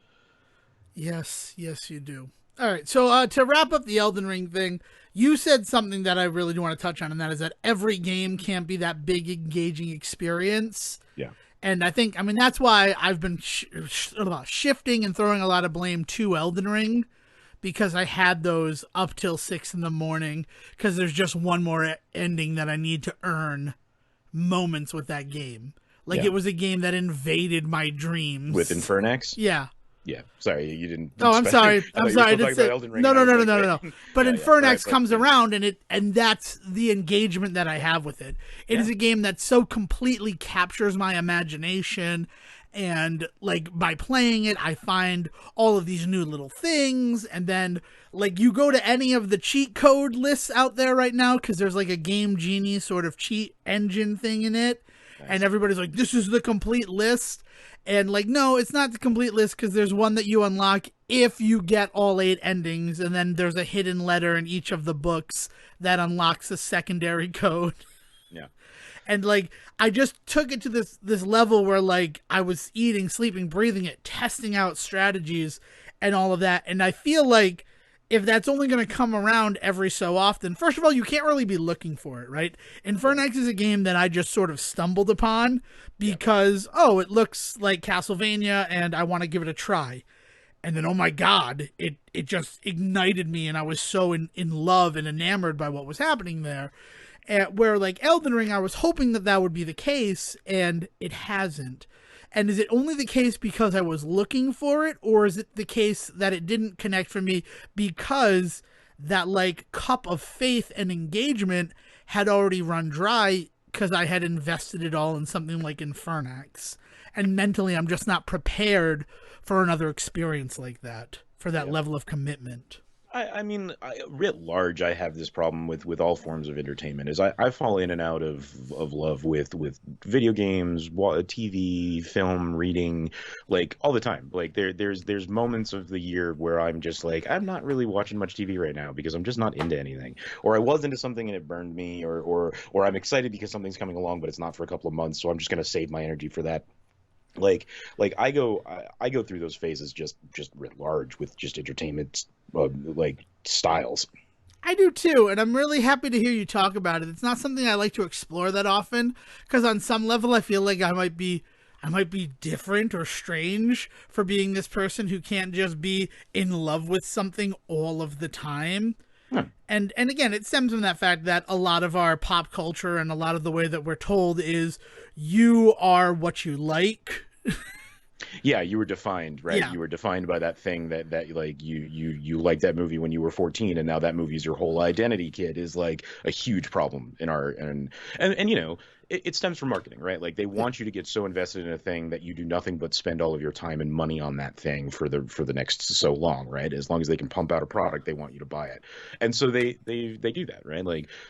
Yes, you do. All right, so to wrap up the Elden Ring thing, you said something that I really do want to touch on, and that is that every game can't be that big, engaging experience. Yeah. And I think, that's why I've been shifting and throwing a lot of blame to Elden Ring, because I had those up till 6 a.m, because there's just one more ending that I need to earn moments with that game. Like, it was a game that invaded my dreams. With Infernax? Yeah. Yeah, sorry, you didn't. Oh, I'm sorry. I'm sorry. No. But Infernax comes around, and that's the engagement that I have with it. It is a game that so completely captures my imagination, and like by playing it, I find all of these new little things, and then like you go to any of the cheat code lists out there right now, because there's like a Game Genie sort of cheat engine thing in it, and everybody's like, "This is the complete list." And like, no, it's not the complete list, because there's one that you unlock if you get all 8 endings, and then there's a hidden letter in each of the books that unlocks a secondary code. Yeah. And like, I just took it to this level where like I was eating, sleeping, breathing it, testing out strategies and all of that. And I feel like if that's only going to come around every so often, first of all, you can't really be looking for it, right? Infernax is a game that I just sort of stumbled upon because, it looks like Castlevania and I want to give it a try. And then, oh my God, it just ignited me, and I was so in love and enamored by what was happening there. Where like Elden Ring, I was hoping that would be the case, and it hasn't. And is it only the case because I was looking for it, or is it the case that it didn't connect for me because that like cup of faith and engagement had already run dry because I had invested it all in something like Infernax, and mentally I'm just not prepared for another experience like that, for that level of commitment. I mean, writ large, I have this problem with all forms of entertainment. Is I fall in and out of love with video games, TV, film, reading, like all the time. Like there's moments of the year where I'm just like I'm not really watching much TV right now because I'm just not into anything, or I was into something and it burned me, or I'm excited because something's coming along but it's not for a couple of months, so I'm just gonna save my energy for that. like I go through those phases just writ large with just entertainment like styles. I do too, and I'm really happy to hear you talk about it. It's not something I like to explore that often because on some level I feel like I might be different or strange for being this person who can't just be in love with something all of the time. Hmm. And again, it stems from that fact that a lot of our pop culture and a lot of the way that we're told is you are what you like. Yeah, you were defined, right? Yeah. You were defined by that thing that like you liked that movie when you were 14, and now that movie's your whole identity. Kid is like a huge problem in our and you know it stems from marketing, right? Like they want you to get so invested in a thing that you do nothing but spend all of your time and money on that thing for the next so long, right? As long as they can pump out a product, they want you to buy it, and so they do that, right?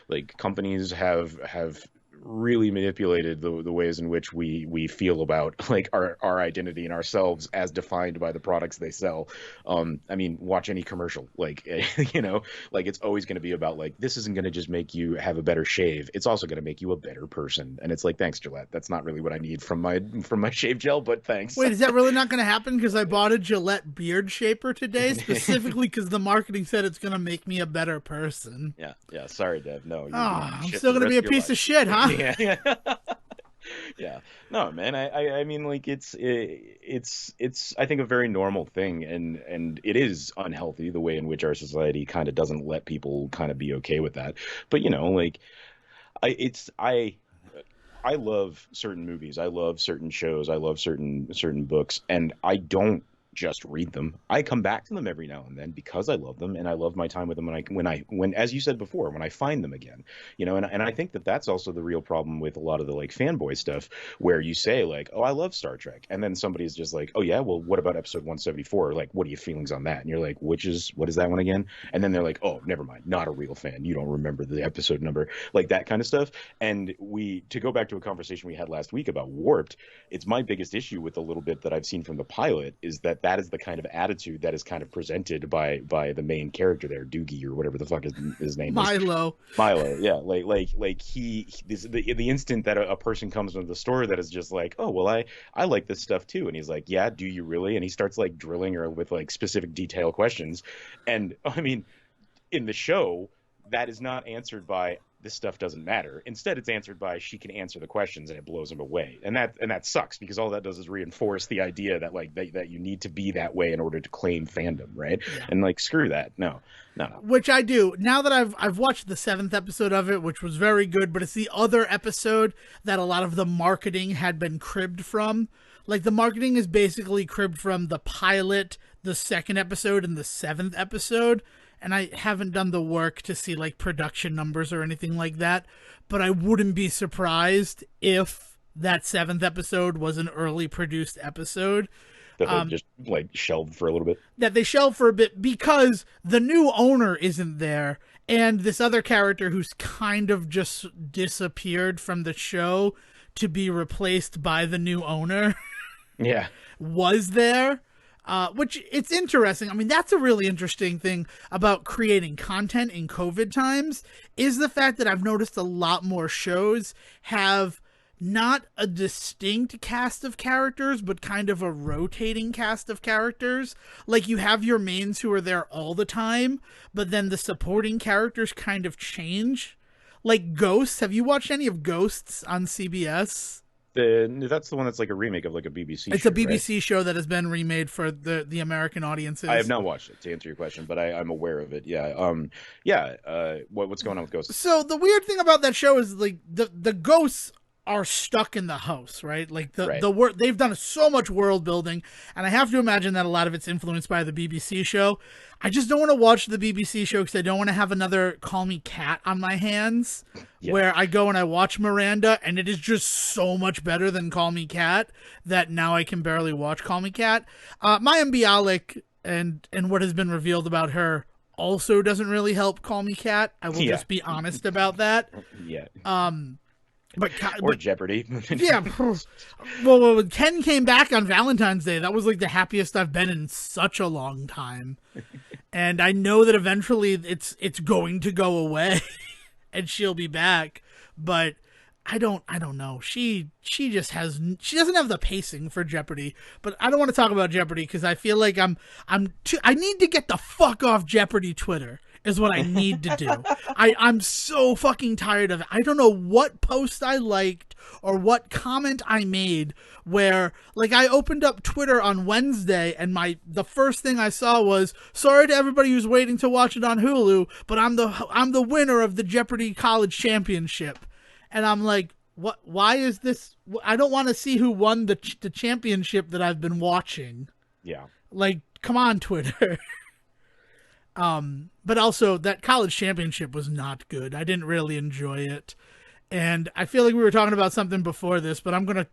Like companies have really manipulated the ways in which we feel about like our identity and ourselves as defined by the products they sell. I mean, watch any commercial, like you know, like it's always going to be about like this isn't going to just make you have a better shave, it's also going to make you a better person. And it's like, thanks, Gillette, that's not really what I need from my shave gel, but thanks. Wait, is that really not going to happen? Because I bought a Gillette beard shaper today, specifically because the marketing said it's going to make me a better person. Yeah, sorry, Dev. No, I'm still going to be a piece of shit, huh? Yeah. Yeah, no, man. I mean, like it's I think a very normal thing, and it is unhealthy the way in which our society kind of doesn't let people kind of be okay with that. But you know, like I love certain movies, I love certain shows, I love certain books, and I don't just read them. I come back to them every now and then because I love them and I love my time with them. When as you said before, when I find them again, you know, and I think that that's also the real problem with a lot of the like fanboy stuff, where you say like, oh, I love Star Trek, and then somebody's just like, oh yeah, well, what about episode 174? Like, what are your feelings on that? And you're like, what is that one again? And then they're like, oh, never mind, not a real fan. You don't remember the episode number, like that kind of stuff. And to go back to a conversation we had last week about Warped, it's my biggest issue with the little bit that I've seen from the pilot is that is the kind of attitude that is kind of presented by the main character there, Doogie or whatever the fuck his name is. Milo, yeah, like the instant that a person comes into the store that is just like, oh well, I like this stuff too, and he's like, yeah, do you really? And he starts like drilling her with like specific detail questions, and I mean, in the show, that is not answered by this stuff doesn't matter. Instead, it's answered by she can answer the questions, and it blows him away. And that sucks because all that does is reinforce the idea that like that you need to be that way in order to claim fandom, right? Yeah. And like screw that, no. Which I do now that I've watched the 7th episode of it, which was very good. But it's the other episode that a lot of the marketing had been cribbed from. Like the marketing is basically cribbed from the pilot, the 2nd episode, and the 7th episode. And I haven't done the work to see like production numbers or anything like that, but I wouldn't be surprised if that 7th episode was an early produced episode. That they just like shelved for a little bit. That they shelved for a bit because the new owner isn't there, and this other character who's kind of just disappeared from the show to be replaced by the new owner. Yeah. Was there. Which it's interesting. I mean, that's a really interesting thing about creating content in COVID times is the fact that I've noticed a lot more shows have not a distinct cast of characters, but kind of a rotating cast of characters. Like you have your mains who are there all the time, but then the supporting characters kind of change. Like Ghosts. Have you watched any of Ghosts on CBS? That's the one that's like a remake of like a BBC It's show, a BBC right? show that has been remade for the American audiences. I have not watched it, to answer your question, but I'm aware of it. Yeah. What's going on with Ghosts? So the weird thing about that show is like the ghosts are stuck in the house, right? Like they've done so much world building, and I have to imagine that a lot of it's influenced by the BBC show. I just don't want to watch the BBC show because I don't want to have another Call Me Cat on my hands, where I go and I watch Miranda, and it is just so much better than Call Me Cat that now I can barely watch Call Me Cat. Mayim Bialik and what has been revealed about her also doesn't really help Call Me Cat. I will Yeah. just be honest about that. Yeah. But Jeopardy. yeah. Well, when Ken came back on Valentine's Day, that was like the happiest I've been in such a long time. And I know that eventually it's going to go away and she'll be back, but I don't know. She doesn't have the pacing for Jeopardy, but I don't want to talk about Jeopardy because I feel like I need to get the fuck off Jeopardy Twitter is what I need to do. I'm so fucking tired of it. I don't know what post I liked or what comment I made where, like, I opened up Twitter on Wednesday and the first thing I saw was, sorry to everybody who's waiting to watch it on Hulu, but I'm the winner of the Jeopardy College Championship. And I'm like, what? Why is this? I don't want to see who won the championship that I've been watching. Yeah. Like, come on, Twitter. But also that college championship was not good. I didn't really enjoy it. And I feel like we were talking about something before this, but I'm going to...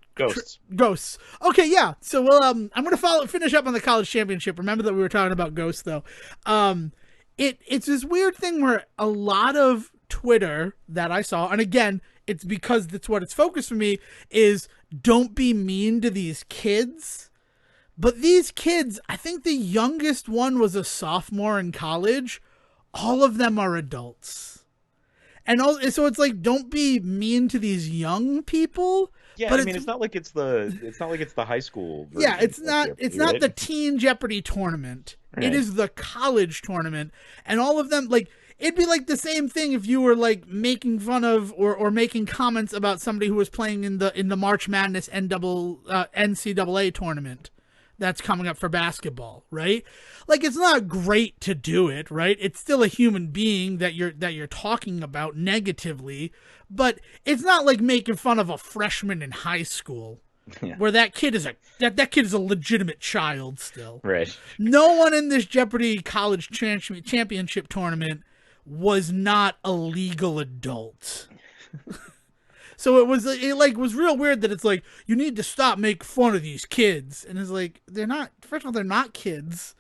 Ghosts. Okay, yeah. So, I'm going to finish up on the college championship. Remember that we were talking about Ghosts, though. It's this weird thing where a lot of Twitter that I saw, and again, it's because that's what it's focused for me, is don't be mean to these kids. But these kids, I think the youngest one was a sophomore in college. All of them are adults. And so it's like, don't be mean to these young people. Yeah, but I mean, it's not like it's the high school version. Yeah, it's not the Teen Jeopardy tournament. Right. It is the college tournament. And all of them, like, it'd be like the same thing if you were like making fun of or making comments about somebody who was playing in the March Madness NCAA tournament that's coming up for basketball, right? Like, it's not great to do it, right? It's still a human being that you're talking about negatively, but it's not like making fun of a freshman in high school. Yeah. Where that kid is a legitimate child still. Right. No one in this Jeopardy college championship tournament was not a legal adult. So it was real weird that it's like, you need to stop making fun of these kids. And it's like, first of all, they're not kids.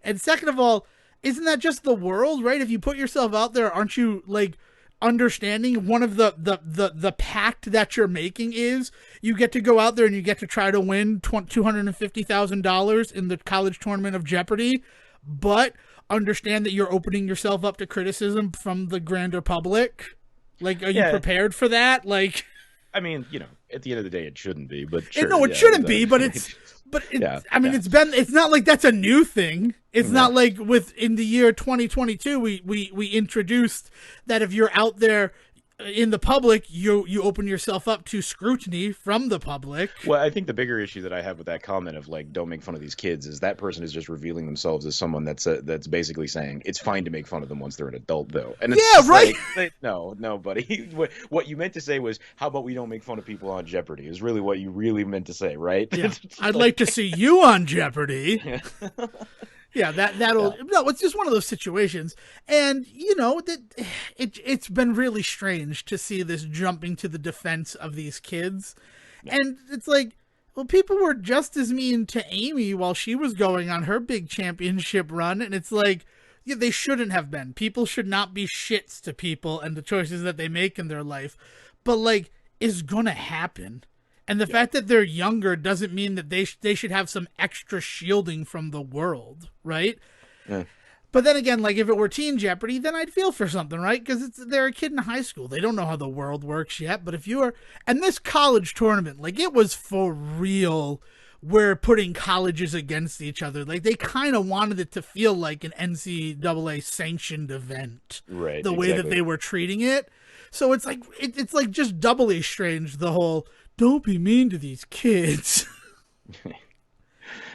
And second of all, isn't that just the world, right? If you put yourself out there, aren't you like understanding one of the pact that you're making is you get to go out there and you get to try to win $250,000 in the college tournament of Jeopardy, but understand that you're opening yourself up to criticism from the grander public. Like, are you prepared for that? Like, I mean, at the end of the day, it shouldn't be, but sure, no, it shouldn't be, but it's not like that's a new thing. It's not like in the year 2022, we introduced that if you're out there in the public, you open yourself up to scrutiny from the public. Well, I think the bigger issue that I have with that comment of like, don't make fun of these kids, is that person is just revealing themselves as someone that's basically saying it's fine to make fun of them once they're an adult, though. And it's right. Like, no, buddy. What you meant to say was, how about we don't make fun of people on Jeopardy? Is really what you really meant to say, right? Yeah. I'd like to see you on Jeopardy. Yeah. Yeah, it's just one of those situations. And, it's been really strange to see this jumping to the defense of these kids. Yeah. And it's like, well, people were just as mean to Amy while she was going on her big championship run. And it's like, yeah, they shouldn't have been. People should not be shits to people and the choices that they make in their life. But, like, it's going to happen. And the fact that they're younger doesn't mean that they should have some extra shielding from the world, right? Yeah. But then again, like, if it were Teen Jeopardy, then I'd feel for something, right? Because they're a kid in high school. They don't know how the world works yet. But if you are... And this college tournament, like, it was for real. We're putting colleges against each other. Like, they kind of wanted it to feel like an NCAA sanctioned event. Right, the way that they were treating it. So it's like just doubly strange, the whole... Don't be mean to these kids.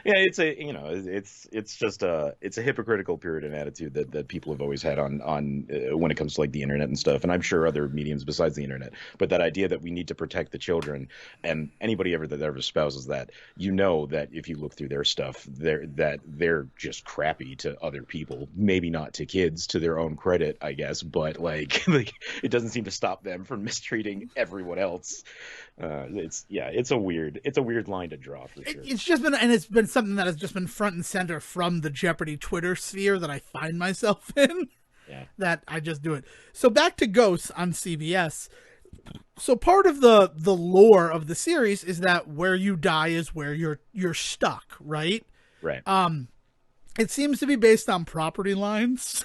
Yeah, it's a hypocritical period and attitude that people have always had on when it comes to like the internet and stuff, and I'm sure other mediums besides the internet. But that idea that we need to protect the children, and anybody that ever espouses that, that if you look through their stuff, they're just crappy to other people. Maybe not to kids, to their own credit, I guess, but like it doesn't seem to stop them from mistreating everyone else. It's a weird line to draw for sure. It's been something that has just been front and center from the Jeopardy Twitter sphere that I find myself in. Yeah. That I just do it. So back to Ghosts on CBS. So part of the lore of the series is that where you die is where you're stuck, right? Right. It seems to be based on property lines.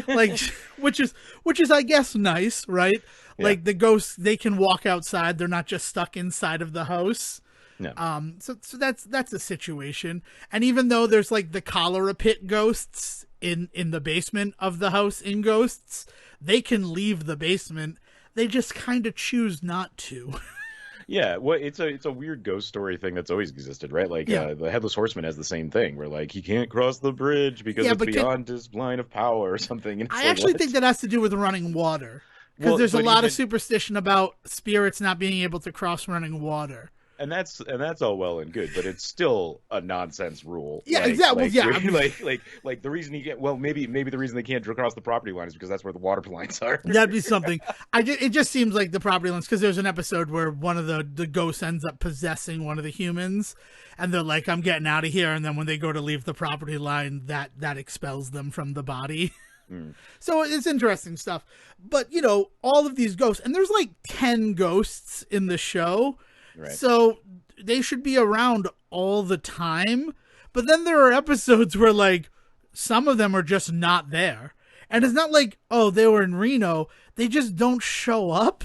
Like which is I guess nice, right? Yeah. Like the ghosts, they can walk outside, they're not just stuck inside of the house. No. So that's a situation. And even though there's like the cholera pit ghosts in the basement of the house in Ghosts, they can leave the basement. They just kind of choose not to. Yeah, well, it's a weird ghost story thing that's always existed, right? Like the Headless Horseman has the same thing, where like he can't cross the bridge because it's beyond his line of power or something. And I actually think that has to do with running water, because there's a lot of superstition about spirits not being able to cross running water. And that's all well and good, but it's still a nonsense rule. Yeah, exactly. Like the reason maybe the reason they can't cross the property line is because that's where the water lines are. That'd be something. It just seems like the property lines, because there's an episode where one of the ghosts ends up possessing one of the humans, and they're like, "I'm getting out of here," and then when they go to leave the property line, that expels them from the body. So it's interesting stuff. But all of these ghosts, and there's like 10 ghosts in the show. Right. So they should be around all the time. But then there are episodes where like some of them are just not there. And it's not like, oh, they were in Reno. They just don't show up.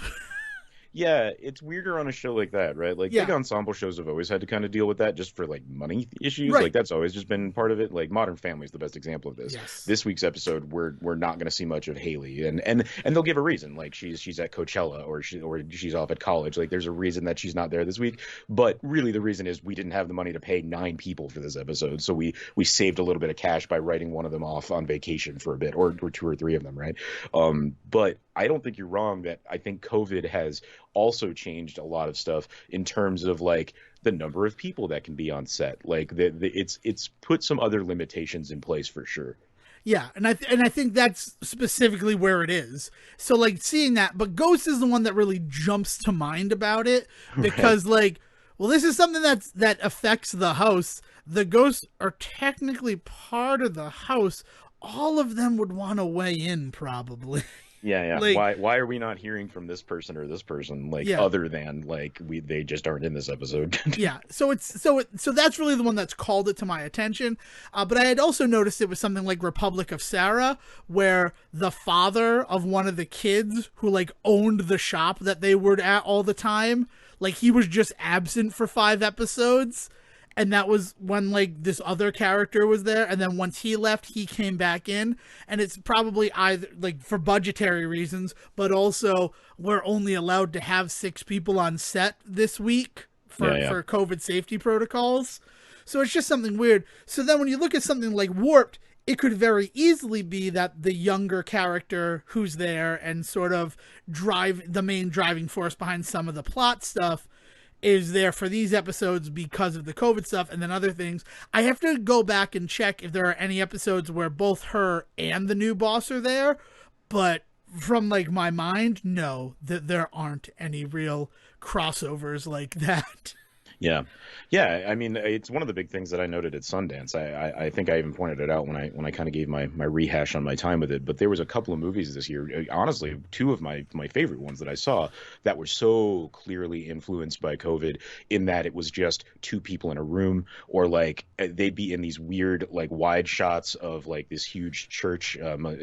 Yeah, it's weirder on a show like that, right? Like big ensemble shows have always had to kind of deal with that just for like money issues. Right. Like that's always just been part of it. Like Modern Family is the best example of this. Yes. This week's episode, we're not going to see much of Haley, and they'll give a reason. Like she's at Coachella or she's off at college. Like there's a reason that she's not there this week. But really, the reason is we didn't have the money to pay 9 people for this episode, so we saved a little bit of cash by writing one of them off on vacation for a bit, or 2 or 3 of them, right? But I don't think you're wrong that I think COVID has also changed a lot of stuff in terms of like the number of people that can be on set. Like it's put some other limitations in place for sure. Yeah, and I think that's specifically where it is. So like seeing that, but Ghost is the one that really jumps to mind about it, because like, well, this is something that affects the house. The ghosts are technically part of the house. All of them would want to weigh in probably. Yeah. Like, why are we not hearing from this person or this person, like other than like they just aren't in this episode? Yeah. So that's really the one that's called it to my attention. But I had also noticed it was something like Republic of Sarah, where the father of one of the kids who like owned the shop that they were at all the time, like he was just absent for 5 episodes. And that was when like this other character was there, and then once he left, he came back in, and it's probably either like for budgetary reasons, but also we're only allowed to have 6 people on set this week for COVID safety protocols. So it's just something weird. So then when you look at something like Warped, it could very easily be that the younger character who's there and sort of the main driving force behind some of the plot stuff is there for these episodes because of the COVID stuff, and then other things. I have to go back and check if there are any episodes where both her and the new boss are there, but from like my mind, no, that there aren't any real crossovers like that. Yeah. I mean, it's one of the big things that I noted at Sundance. I think I even pointed it out when I kind of gave my rehash on my time with it. But there was a couple of movies this year, honestly, 2 of my favorite ones that I saw that were so clearly influenced by COVID, in that it was just 2 people in a room, or like they'd be in these weird like wide shots of like this huge church.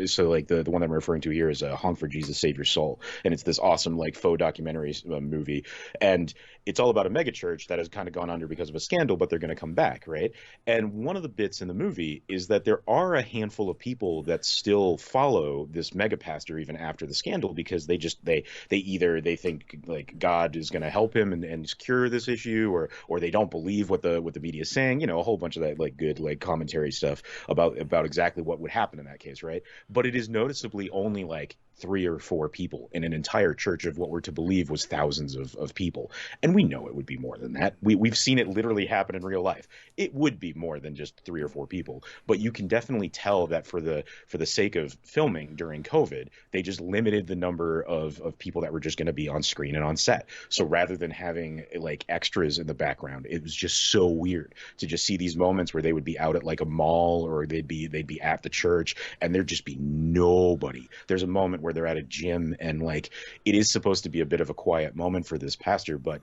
So like the one I'm referring to here is Honk for Jesus, Save Your Soul, and it's this awesome like faux documentary movie, and it's all about a mega church that has kind of gone under because of a scandal, but they're going to come back, right? And one of the bits in the movie is that there are a handful of people that still follow this mega pastor even after the scandal, because they either think like God is going to help him and cure this issue, or they don't believe what the media is saying, a whole bunch of that like good like commentary stuff about exactly what would happen in that case, right? But it is noticeably only like 3 or 4 people in an entire church of what we're to believe was thousands of people. And we know it would be more than that. We've seen it literally happen in real life. It would be more than just 3 or 4 people, but you can definitely tell that for the sake of filming during COVID, they just limited the number of people that were just going to be on screen and on set. So rather than having like extras in the background, it was just so weird to just see these moments where they would be out at like a mall, or they'd be at the church, and there'd just be nobody. There's a moment where they're at a gym, and like it is supposed to be a bit of a quiet moment for this pastor, but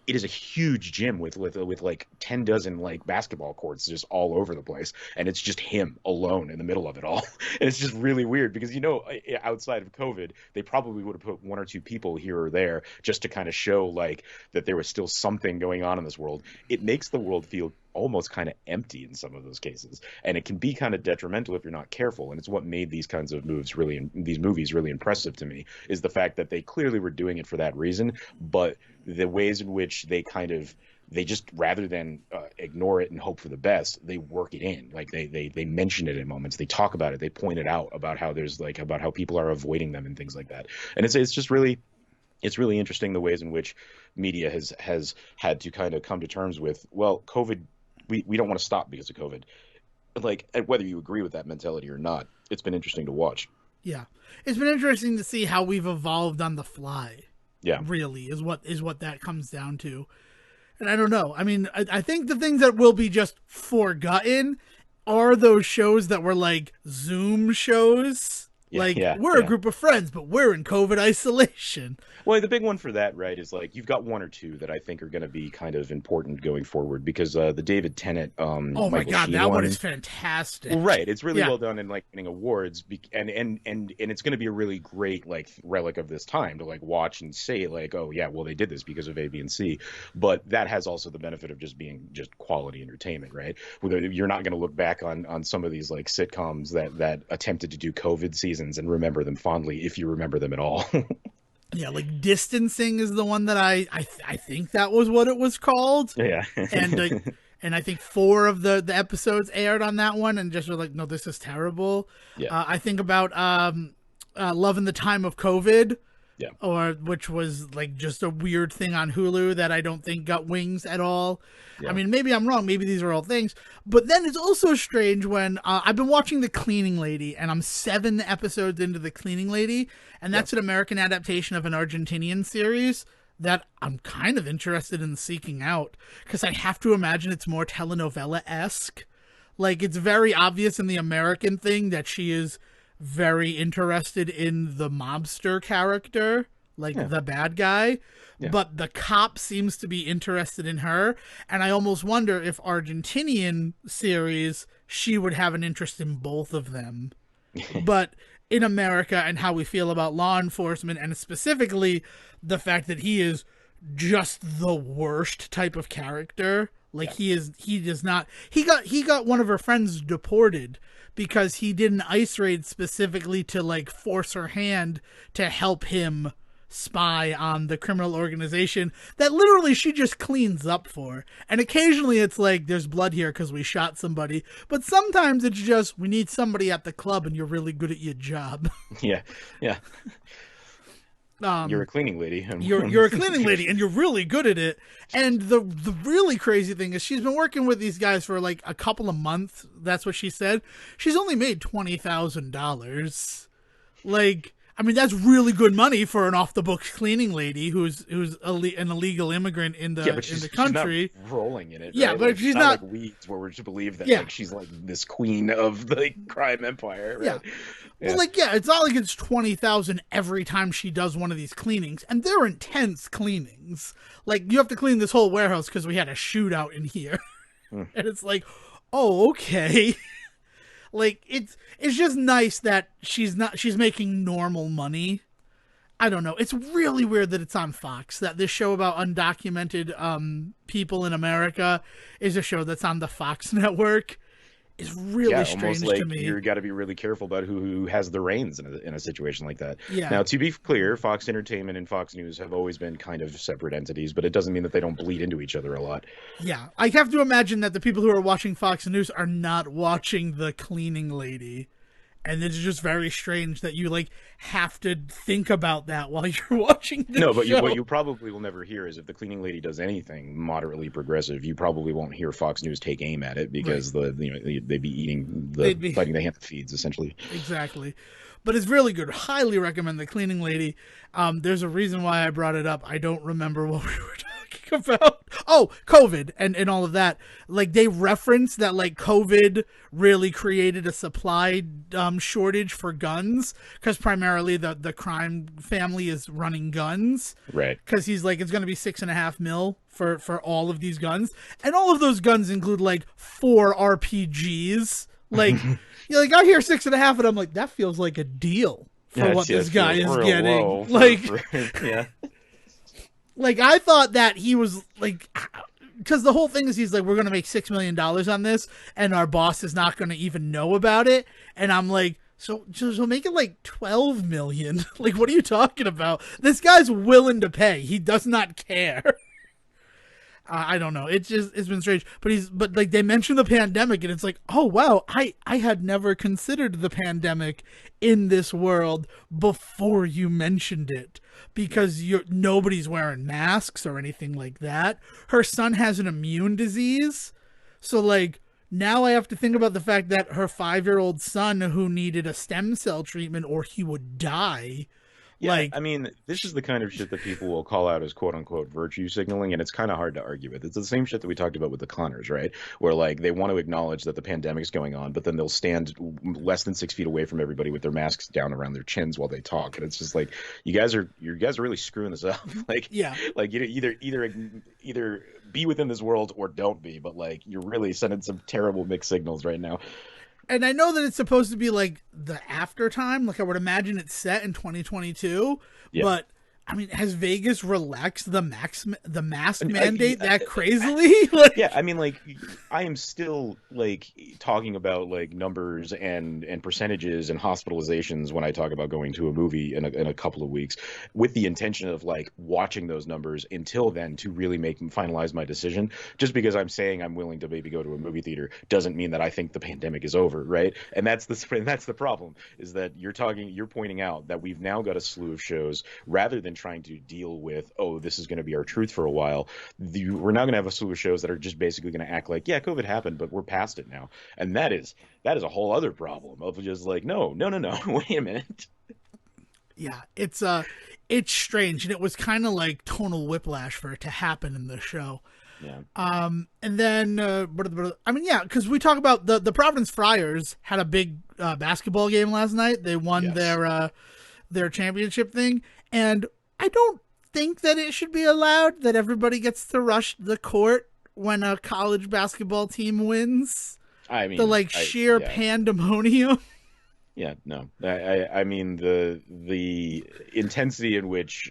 it is a huge gym with like 10 dozen like basketball courts just all over the place, and it's just him alone in the middle of it all. And it's just really weird because, you know, outside of COVID, they probably would have put 1 or 2 people here or there just to kind of show like that there was still something going on in this world. It makes the world feel almost kind of empty in some of those cases, and it can be kind of detrimental if you're not careful. And it's what made these kinds of movies really impressive to me, is the fact that they clearly were doing it for that reason, but the ways in which they just rather than ignore it and hope for the best, they work it in. Like they mention it in moments, they talk about it, they point it out about how there's like about how people are avoiding them and things like that. And it's just really, it's really interesting the ways in which media has had to kind of come to terms with, well, COVID, we don't want to stop because of COVID. Like, whether you agree with that mentality or not, it's been interesting to watch. Yeah. It's been interesting to see how we've evolved on the fly. Yeah. Really is what that comes down to. And I don't know. I mean, I think the things that will be just forgotten are those shows that were like Zoom shows. We're a group of friends, but we're in COVID isolation. Well, the big one for that, right, is like you've got 1 or 2 that I think are going to be kind of important going forward, because the David Tennant, oh Michael my God, Sheen that one is fantastic. Right, it's really well done, and like winning awards, and it's going to be a really great like relic of this time to like watch and say like, oh yeah, well they did this because of A, B, and C. But that has also the benefit of just being just quality entertainment, right? You're not going to look back on some of these like sitcoms that attempted to do COVID seasons and remember them fondly, if you remember them at all. Yeah, like Distancing is the one that I think that was what it was called. Yeah. And I think 4 of the episodes aired on that one, and just were like, no, this is terrible. Yeah. I think about Love in the Time of COVID. Yeah. Which was like just a weird thing on Hulu that I don't think got wings at all. Yeah. I mean, maybe I'm wrong. Maybe these are all things. But then it's also strange when I've been watching The Cleaning Lady, and I'm 7 episodes into The Cleaning Lady, and that's an American adaptation of an Argentinian series that I'm kind of interested in seeking out, because I have to imagine it's more telenovela-esque. Like, it's very obvious in the American thing that she is very interested in the mobster character, like the bad guy, but the cop seems to be interested in her, and I almost wonder if Argentinian series she would have an interest in both of them. But in America, and how we feel about law enforcement, and specifically the fact that he is just the worst type of character, like he got one of her friends deported because he did an ice raid specifically to like force her hand to help him spy on the criminal organization that literally she just cleans up for. And occasionally it's like, there's blood here because we shot somebody, but sometimes it's just, we need somebody at the club and you're really good at your job. Yeah. You're a cleaning lady. You're a cleaning lady, and you're really good at it. And the really crazy thing is, she's been working with these guys for like a couple of months. That's what she said. She's only made $20,000. Like, I mean, that's really good money for an off the books cleaning lady who's an illegal immigrant in the country. She's not rolling in it. Yeah, right? but like, she's not like Weeds, where we're to believe that like she's like this queen of the crime empire. Right? Yeah. Well, it's not like it's 20,000 every time she does one of these cleanings, and they're intense cleanings. Like, you have to clean this whole warehouse because we had a shootout in here, and it's like, oh, okay. Like, it's just nice that she's making normal money. I don't know. It's really weird that it's on Fox, that this show about undocumented people in America is a show that's on the Fox network. Is really strange like to me. You got to be really careful about who has the reins in a situation like that. Yeah. Now, to be clear, Fox Entertainment and Fox News have always been kind of separate entities, but it doesn't mean that they don't bleed into each other a lot. Yeah, I have to imagine that the people who are watching Fox News are not watching The Cleaning Lady, And it's just very strange that you like have to think about that while you're watching the No, but show. what you probably will never hear is if the cleaning lady does anything moderately progressive, you probably won't hear Fox News take aim at it because they'd be biting the hand that feeds, essentially. Exactly. But it's really good. Highly recommend The Cleaning Lady. There's a reason why I brought it up. I don't remember what we were talking about. Oh, COVID and all of that. Like, they reference that, like, COVID really created a supply shortage for guns because primarily the crime family is running guns. Right. Because he's like, it's going to be $6.5 million for all of these guns. And all of those guns include, like, 4 RPGs. Like, you're like, I hear 6.5, and I'm like, that feels like a deal for what this guy is getting. Yeah. Like, I thought that he was like, because the whole thing is he's like, we're gonna make $6 million on this, and our boss is not gonna even know about it. And I'm like, so make it like 12 million. Like, what are you talking about? This guy's willing to pay. He does not care. I don't know. It's been strange, but like they mentioned the pandemic and it's like, oh wow, I had never considered the pandemic in this world before you mentioned it because nobody's wearing masks or anything like that. Her son has an immune disease. So like now I have to think about the fact that her 5-year-old son who needed a stem cell treatment or he would die. Yeah, like, I mean, this is the kind of shit that people will call out as quote unquote virtue signaling, and it's kind of hard to argue with. It's the same shit that we talked about with the Connors, right? Where like they want to acknowledge that the pandemic's going on, but then they'll stand less than 6 feet away from everybody with their masks down around their chins while they talk, and it's just like you guys are really screwing this up. Like, yeah, like either be within this world or don't be, but like you're really sending some terrible mixed signals right now. And I know that it's supposed to be like the after time. Like I would imagine it's set in 2022. Yeah. But I mean, has Vegas relaxed the mask mandate that crazily? Like, yeah, I mean, like, I am still like talking about like numbers and percentages and hospitalizations when I talk about going to a movie in a couple of weeks, with the intention of like watching those numbers until then to really finalize my decision. Just because I'm saying I'm willing to maybe go to a movie theater doesn't mean that I think the pandemic is over, right? And that's the problem, is that you're pointing out that we've now got a slew of shows rather than trying to deal with, oh, this is going to be our truth for a while. We're now going to have a slew of shows that are just basically going to act like, yeah, COVID happened, but we're past it now. And that is a whole other problem of just like, no, wait a minute. Yeah, it's strange, and it was kind of like tonal whiplash for it to happen in the show. Yeah. And then, I mean, yeah, because we talk about the Providence Friars had a big basketball game last night. They won their championship thing, and I don't think that it should be allowed that everybody gets to rush the court when a college basketball team wins. I mean, the sheer pandemonium. Yeah, no. I mean the intensity in which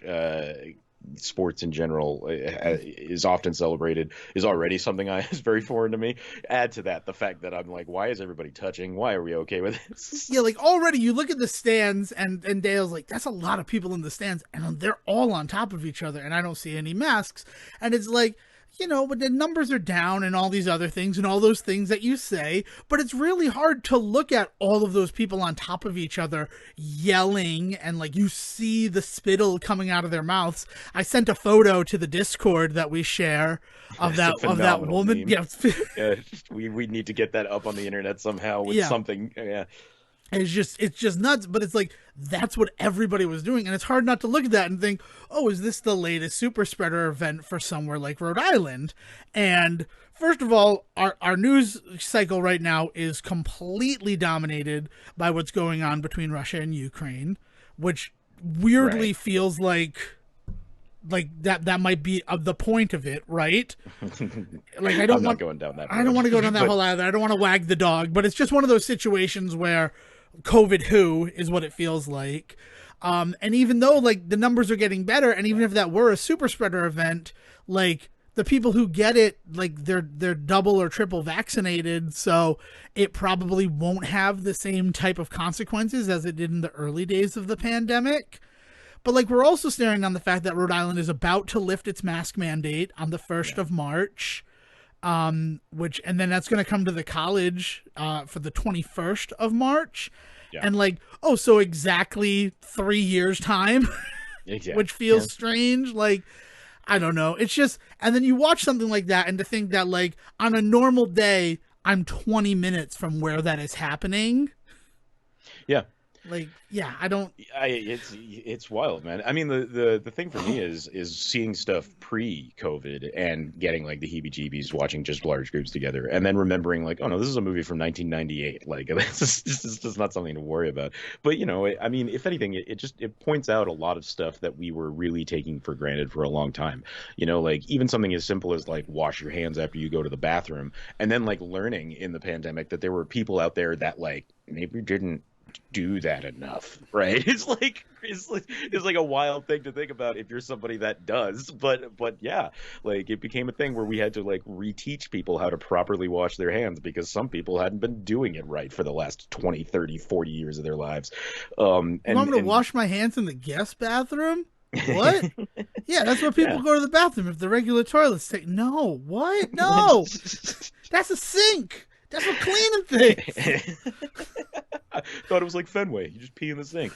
sports in general is often celebrated is already something is very foreign to me. Add to that the fact that I'm like, why is everybody touching? Why are we okay with this? Yeah, like already you look at the stands and Dale's like, that's a lot of people in the stands and they're all on top of each other and I don't see any masks. And it's like, you know, but the numbers are down and all these other things and all those things that you say, but it's really hard to look at all of those people on top of each other yelling and like you see the spittle coming out of their mouths. I sent a photo to the Discord that we share of that woman. Meme. Yeah. We need to get that up on the internet somehow with something. Yeah. It's just nuts, but it's like that's what everybody was doing, and it's hard not to look at that and think, oh, is this the latest super spreader event for somewhere like Rhode Island? And first of all, our news cycle right now is completely dominated by what's going on between Russia and Ukraine, which weirdly feels like that might be the point of it, right? Like I don't want to go down that hole either. I don't want to wag the dog, but it's just one of those situations where COVID who is what it feels like. And even though like the numbers are getting better, and even if that were a super spreader event, like the people who get it, like they're double or triple vaccinated, so it probably won't have the same type of consequences as it did in the early days of the pandemic. But like we're also staring on the fact that Rhode Island is about to lift its mask mandate on the 1st of March. And then that's going to come to the college for the 21st of March. Yeah. And like, oh, so exactly 3 years time, Yeah. which feels strange. Like, I don't know. It's just, and then you watch something like that, and to think that like on a normal day, I'm 20 minutes from where that is happening. Yeah. Like, yeah, I don't. It's wild, man. I mean, the thing for me is seeing stuff pre-COVID and getting like the heebie-jeebies watching just large groups together, and then remembering like, oh no, this is a movie from 1998. Like this is just not something to worry about. But I mean, if anything, it points out a lot of stuff that we were really taking for granted for a long time. Like even something as simple as like wash your hands after you go to the bathroom, and then like learning in the pandemic that there were people out there that like maybe didn't do that enough, right? It's like a wild thing to think about if you're somebody that does, but yeah, like it became a thing where we had to like reteach people how to properly wash their hands because some people hadn't been doing it right for the last 20, 30, 40 years of their lives. You want me to wash my hands in the guest bathroom? What? Yeah, that's where people Yeah. go to the bathroom if the regular toilets take. No, what? No, that's a sink. That's for cleaning things. I thought it was like Fenway. You just pee in the sink.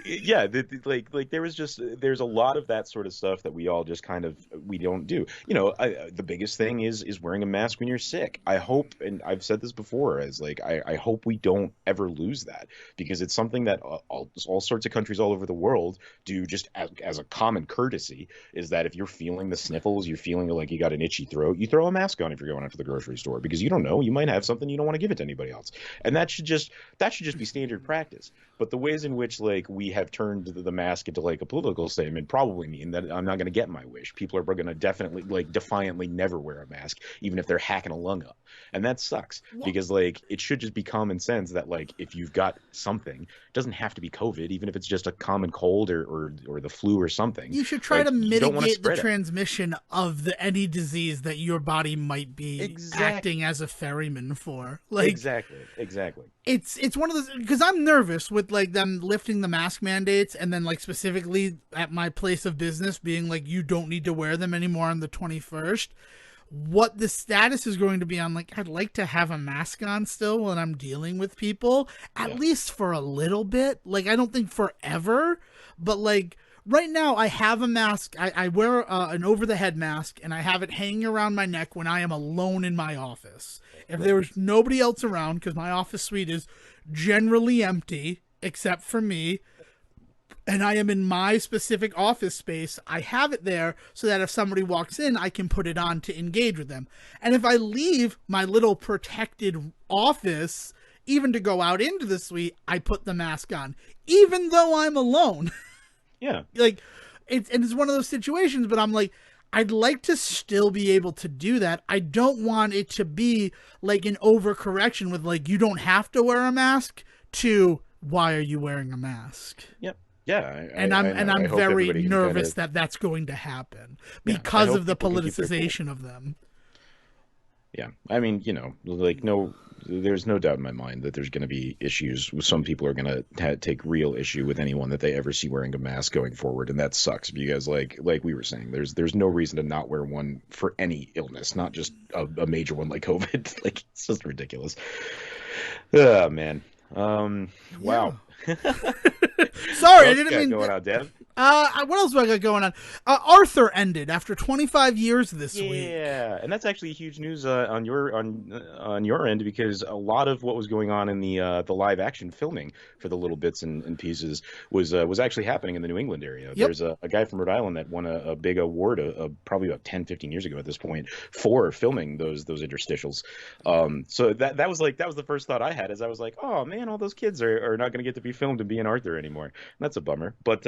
Yeah, like there's a lot of that sort of stuff that we all just kind of we don't do. The biggest thing is wearing a mask when you're sick. I hope, and I've said this before, as like I hope we don't ever lose that because it's something that all sorts of countries all over the world do just as a common courtesy. Is that if you're feeling the sniffles, you're feeling like you got an itchy throat, you throw a mask on if you're going out to the grocery store because you don't know, you might have something you don't want to give it to anybody else, and that should just be standard practice. But the ways in which like we have turned the mask into like a political statement probably mean that I'm not going to get my wish. People are going to definitely like defiantly never wear a mask, even if they're hacking a lung up, and that sucks because like it should just be common sense that like if you've got something, it doesn't have to be COVID, even if it's just a common cold or the flu or something. You should try like, to mitigate the it. transmission of any disease that your body might be acting as a ferryman for. Like exactly. It's one of those, because I'm nervous with like them lifting the mask mandates and then like specifically at my place of business being like you don't need to wear them anymore on the 21st. What the status is going to be on, like, I'd like to have a mask on still when I'm dealing with people, at least for a little bit. Like, I don't think forever, but like right now I have a mask. I wear an over the head mask and I have it hanging around my neck when I am alone in my office. If there was nobody else around, because my office suite is generally empty except for me, and I am in my specific office space, I have it there so that if somebody walks in, I can put it on to engage with them. And if I leave my little protected office, even to go out into the suite, I put the mask on, even though I'm alone. Yeah. Like, it's one of those situations, but I'm like, I'd like to still be able to do that. I don't want it to be like an overcorrection with like, you don't have to wear a mask to, why are you wearing a mask? Yep. Yeah, I'm very nervous kinda... that that's going to happen because of the politicization of them. Yeah, I mean, like there's no doubt in my mind that there's going to be issues. Some people are going to take real issue with anyone that they ever see wearing a mask going forward, and that sucks because, like we were saying, there's no reason to not wear one for any illness, not just a major one like COVID. Like it's just ridiculous. Oh man. Wow. Sorry, I didn't mean going on, Dev. What else do I got going on? Arthur ended after 25 years this week. Yeah, and that's actually huge news on your end because a lot of what was going on in the live action filming for the little bits and pieces was actually happening in the New England area. Yep. There's a guy from Rhode Island that won a big award probably about 10, 15 years ago at this point for filming those interstitials. So that was the first thought I had, as I was like, oh man, all those kids are not going to get to be filmed and be an Arthur anymore. And that's a bummer. But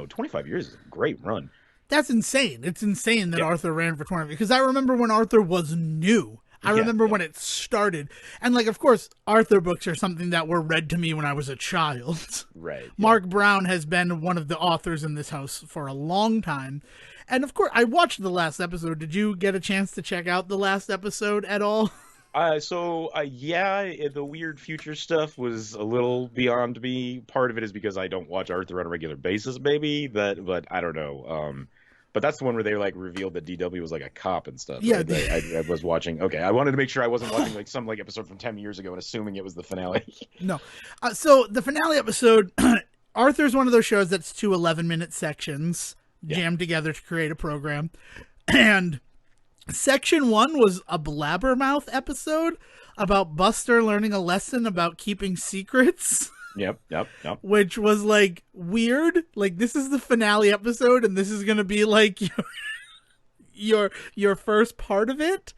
25 years is a great run. That's insane. It's insane that Arthur ran for 20, because I remember when Arthur was new. I remember when it started. And like, of course, Arthur books are something that were read to me when I was a child. Right. Mark Brown has been one of the authors in this house for a long time. And of course, I watched the last episode. Did you get a chance to check out the last episode at all? The weird future stuff was a little beyond me. Part of it is because I don't watch Arthur on a regular basis, maybe. But I don't know. But that's the one where they like revealed that DW was like a cop and stuff. Yeah, right? I was watching. Okay, I wanted to make sure I wasn't watching like some like episode from 10 years ago and assuming it was the finale. No. So the finale episode, Arthur's one of those shows that's 2 11-minute sections jammed together to create a program. And section 1 was a blabbermouth episode about Buster learning a lesson about keeping secrets. Yep. Which was like weird. Like, this is the finale episode and this is going to be like your first part of it.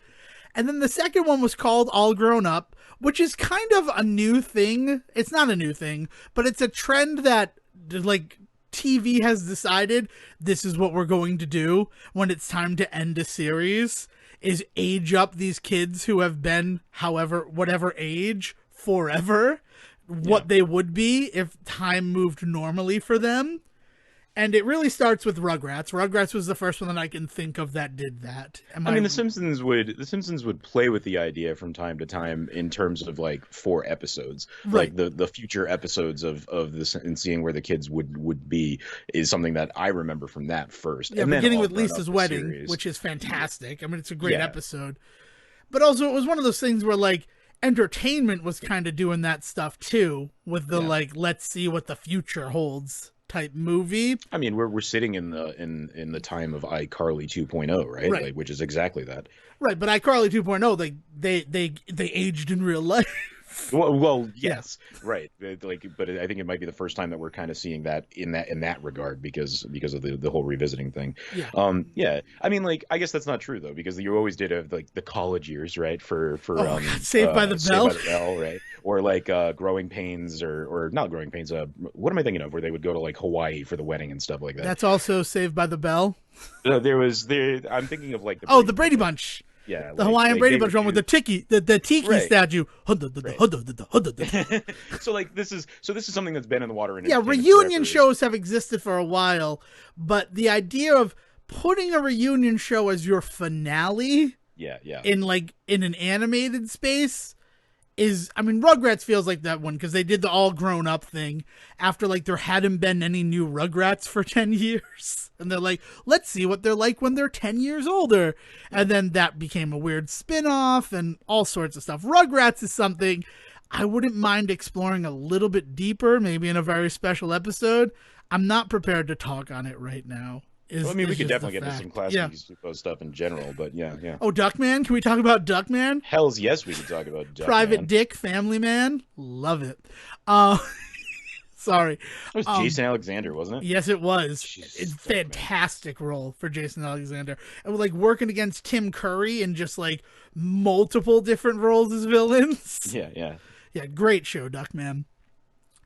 And then the second one was called All Grown Up, which is kind of a new thing. It's not a new thing, but it's a trend that like TV has decided this is what we're going to do when it's time to end a series, is age up these kids who have been whatever age forever, what they would be if time moved normally for them. And it really starts with Rugrats. Rugrats was the first one that I can think of that did that. I mean, The Simpsons would play with the idea from time to time in terms of like 4 episodes, right. Like the future episodes of this, and seeing where the kids would be is something that I remember from that first. Yeah, and beginning then with Lisa's wedding, series, which is fantastic. I mean, it's a great episode. But also, it was one of those things where like entertainment was kind of doing that stuff too, with the like, let's see what the future holds type movie. I mean, we're sitting in the time of iCarly 2.0, right? Like, which is exactly that. Right, but iCarly 2.0, they aged in real life. Well, yes, right. Like, but I think it might be the first time that we're kind of seeing that in that regard because of the whole revisiting thing. Yeah. I mean, like, I guess that's not true though, because you always did have like the college years, right? For Saved by the Bell, right? Or like Growing Pains, or not Growing Pains. What am I thinking of? Where they would go to like Hawaii for the wedding and stuff like that. That's also Saved by the Bell. I'm thinking of like the Brady Bunch. Yeah, the Hawaiian Brady Bunch one with the tiki statue. So like this is something that's been in the water. Reunion shows have existed for a while, but the idea of putting a reunion show as your finale, in an animated space is, I mean, Rugrats feels like that one because they did the all grown up thing after like there hadn't been any new Rugrats for 10 years. And they're like, let's see what they're like when they're 10 years older. And then that became a weird spin-off and all sorts of stuff. Rugrats is something I wouldn't mind exploring a little bit deeper, maybe in a very special episode. I'm not prepared to talk on it right now. We could definitely get into some classic stuff in general, but yeah. Oh, Duckman? Can we talk about Duckman? Hells yes, we can talk about Duckman. Private Dick, Family Man, love it. Sorry, it was Jason Alexander, wasn't it? Yes, it was. It's a fantastic role for Jason Alexander, and like working against Tim Curry in just like multiple different roles as villains. Yeah. Great show, Duckman.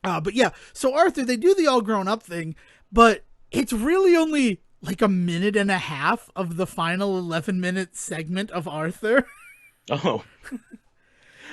But yeah, so Arthur, they do the all grown up thing, but it's really only like a minute and a half of the final 11-minute segment of Arthur. Oh.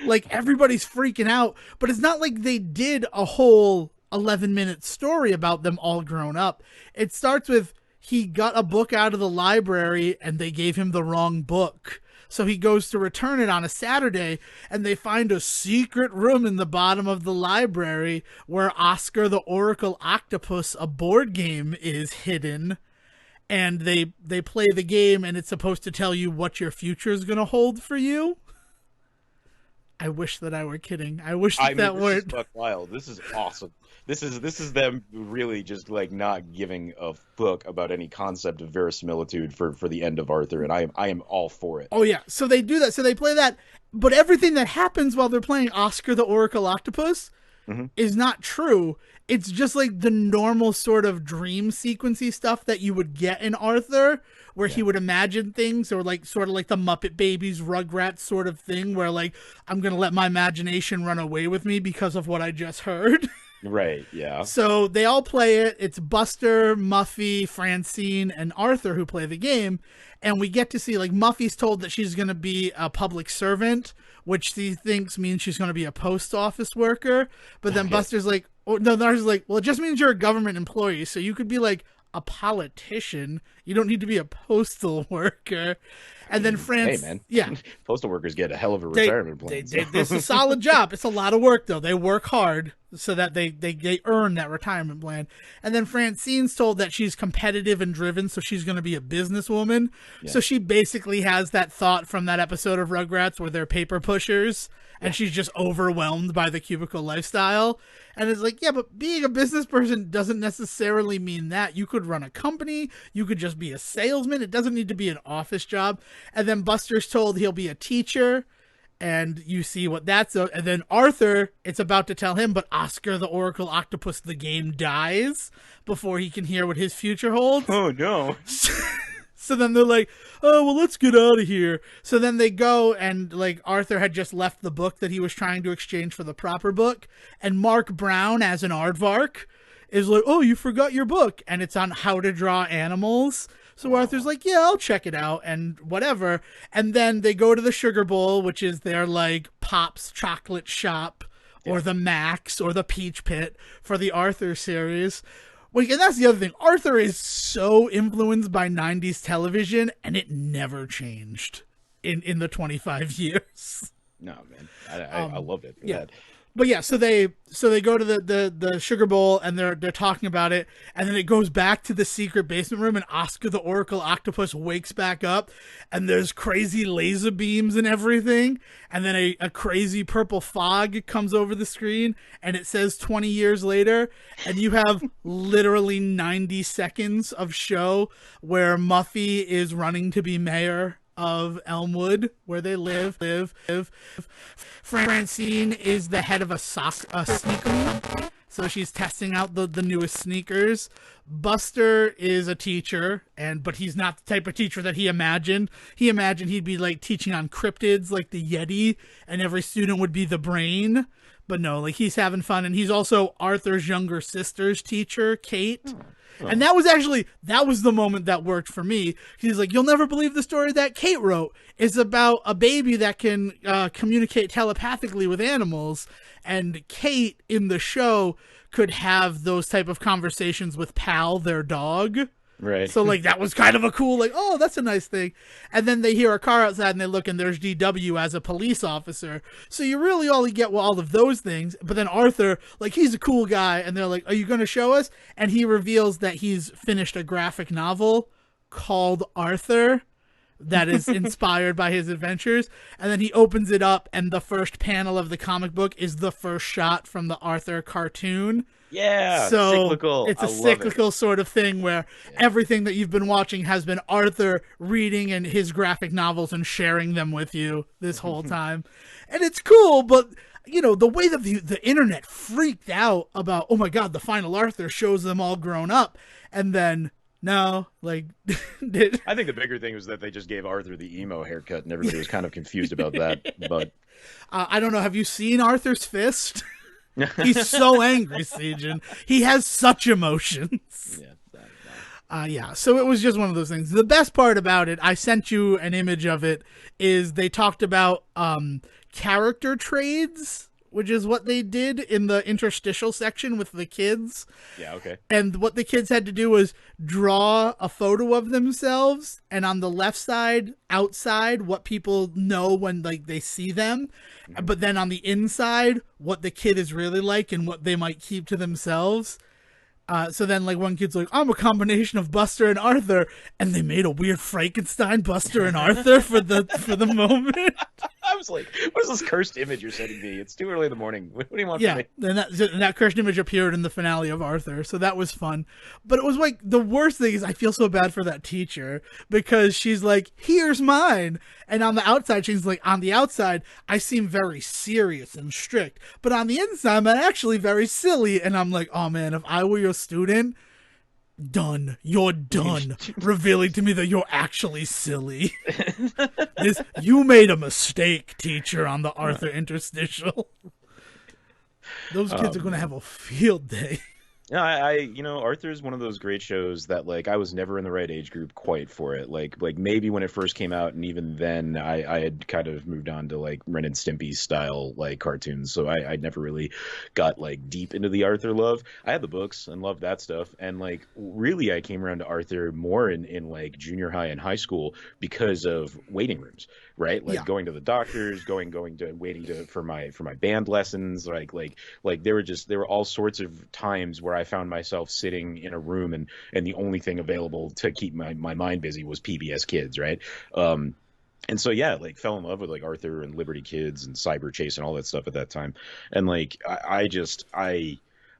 Like, everybody's freaking out, but it's not like they did a whole 11-minute story about them all grown up. It starts with he got a book out of the library and they gave him the wrong book. So he goes to return it on a Saturday, and they find a secret room in the bottom of the library where Oscar the Oracle Octopus, a board game, is hidden. And they play the game, and it's supposed to tell you what your future is going to hold for you. I wish that I were kidding. I wish that weren't. This is fuck wild. This is awesome. This is them really just like not giving a fuck about any concept of verisimilitude for the end of Arthur, and I am all for it. Oh yeah, so they do that. So they play that, but everything that happens while they're playing Oscar the Oracle Octopus is not true. It's just like the normal sort of dream sequency stuff that you would get in Arthur, where he would imagine things, or like sort of like the Muppet Babies, Rugrats sort of thing, where like I'm gonna let my imagination run away with me because of what I just heard. Right, yeah. So they all play it. It's Buster, Muffy, Francine, and Arthur who play the game. And we get to see, like, Muffy's told that she's going to be a public servant, which she thinks means she's going to be a post office worker. But then Buster's like, Arthur's like, well, it just means you're a government employee. So you could be, like, a politician. You don't need to be a postal worker. And then hey man, postal workers get a hell of a retirement plan. It's a solid job. It's a lot of work though. They work hard. so that they earn that retirement plan. And then Francine's told that she's competitive and driven, so she's going to be a businesswoman. Yeah. So she basically has that thought from that episode of Rugrats where they're paper pushers, and she's just overwhelmed by the cubicle lifestyle. And it's like, yeah, but being a business person doesn't necessarily mean that. You could run a company. You could just be a salesman. It doesn't need to be an office job. And then Buster's told he'll be a teacher. And you see what that's... And then Arthur, it's about to tell him, but Oscar the Oracle Octopus, the game, dies before he can hear what his future holds. Oh, no. So then they're like, oh, well, let's get out of here. So then they go, and like Arthur had just left the book that he was trying to exchange for the proper book. And Mark Brown, as an aardvark, is like, oh, you forgot your book. And it's on how to draw animals. So Arthur's like, yeah, I'll check it out and whatever. And then they go to the Sugar Bowl, which is their like Pop's chocolate shop or the Max or the Peach Pit for the Arthur series. Well, and that's the other thing. Arthur is so influenced by 90s television, and it never changed in the 25 years. No, man. I loved it for that. But yeah, so they go to the Sugar Bowl, and they're talking about it, and then it goes back to the secret basement room, and Oscar the Oracle Octopus wakes back up, and there's crazy laser beams and everything, and then a crazy purple fog comes over the screen, and it says 20 years later, and you have literally 90 seconds of show where Muffy is running to be mayor of Elmwood, where they live. Francine is the head of a sneaker league, so she's testing out the newest sneakers. Buster is a teacher, but he's not the type of teacher that he imagined. He imagined he'd be like teaching on cryptids like the Yeti, and every student would be the brain. But no, like he's having fun, and he's also Arthur's younger sister's teacher, Kate. Oh. And that was the moment that worked for me. He's like, you'll never believe the story that Kate wrote. It's about a baby that can communicate telepathically with animals. And Kate in the show could have those type of conversations with Pal, their dog. Right. So like that was kind of a cool, like, oh, that's a nice thing. And then they hear a car outside and they look and there's DW as a police officer. So you really only get all of those things. But then Arthur, like, he's a cool guy, and they're like, are you going to show us? And he reveals that he's finished a graphic novel called Arthur that is inspired by his adventures. And then he opens it up, and the first panel of the comic book is the first shot from the Arthur cartoon. Yeah, so cyclical. It's a cyclical sort of thing where everything that you've been watching has been Arthur reading and his graphic novels and sharing them with you this whole time. And it's cool, but you know, the way that the internet freaked out about, oh my God, the final Arthur shows them all grown up. And then, no, like... I think the bigger thing was that they just gave Arthur the emo haircut, and everybody was kind of confused about that. But I don't know, have you seen Arthur's fist? He's so angry, Sejohn. He has such emotions. Yeah. So it was just one of those things. The best part about it, I sent you an image of it, is they talked about character trades, which is what they did in the interstitial section with the kids. Yeah, okay. And what the kids had to do was draw a photo of themselves, and on the left side, outside, what people know when like they see them. But then on the inside, what the kid is really like and what they might keep to themselves. So then, like, one kid's like, I'm a combination of Buster and Arthur, and they made a weird Frankenstein Buster and Arthur for the moment. I was like, what is this cursed image you're sending me? It's too early in the morning. What do you want from me? And that cursed image appeared in the finale of Arthur, so that was fun. But it was like, the worst thing is I feel so bad for that teacher, because she's like, here's mine. And on the outside, she's like, on the outside, I seem very serious and strict. But on the inside, I'm actually very silly. And I'm like, oh man, if I were your student, done. You're done. Revealing to me that you're actually silly. You made a mistake, teacher, on the Arthur interstitial. Those kids are going to have a field day. Yeah, Arthur is one of those great shows that like I was never in the right age group quite for it. Like maybe when it first came out, and even then, I had kind of moved on to like Ren and Stimpy style like cartoons, so I never really got like deep into the Arthur love. I had the books and loved that stuff, and like really, I came around to Arthur more in like junior high and high school because of waiting rooms, right? Like Yeah. going to the doctors, going to waiting to for my band lessons, like there were all sorts of times where I found myself sitting in a room and the only thing available to keep my mind busy was PBS Kids, right? Um, and so yeah, like fell in love with like Arthur and Liberty Kids and Cyber Chase and all that stuff at that time. And like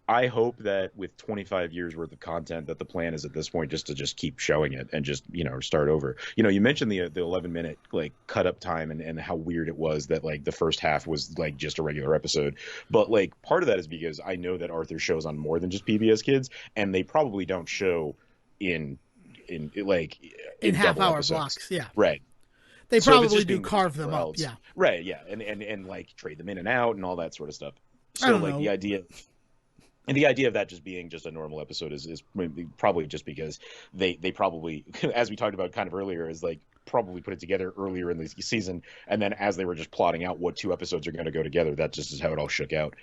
I hope that with 25 years worth of content that the plan is at this point just to just keep showing it and just, start over. You mentioned the 11-minute like cut up time and how weird it was that like the first half was like just a regular episode. But like part of that is because I know that Arthur shows on more than just PBS Kids, and they probably don't show in like In in half double hour episodes. blocks. Yeah. Right. They So if it's probably just do being released carve them somewhere up. else, Yeah. right? Yeah, and like trade them in and out and all that sort of stuff. I So don't like know. the idea of that just being just a normal episode is probably just because they probably, as we talked about kind of earlier, is like probably put it together earlier in the season, and then as they were just plotting out what two episodes are going to go together, that just is how it all shook out.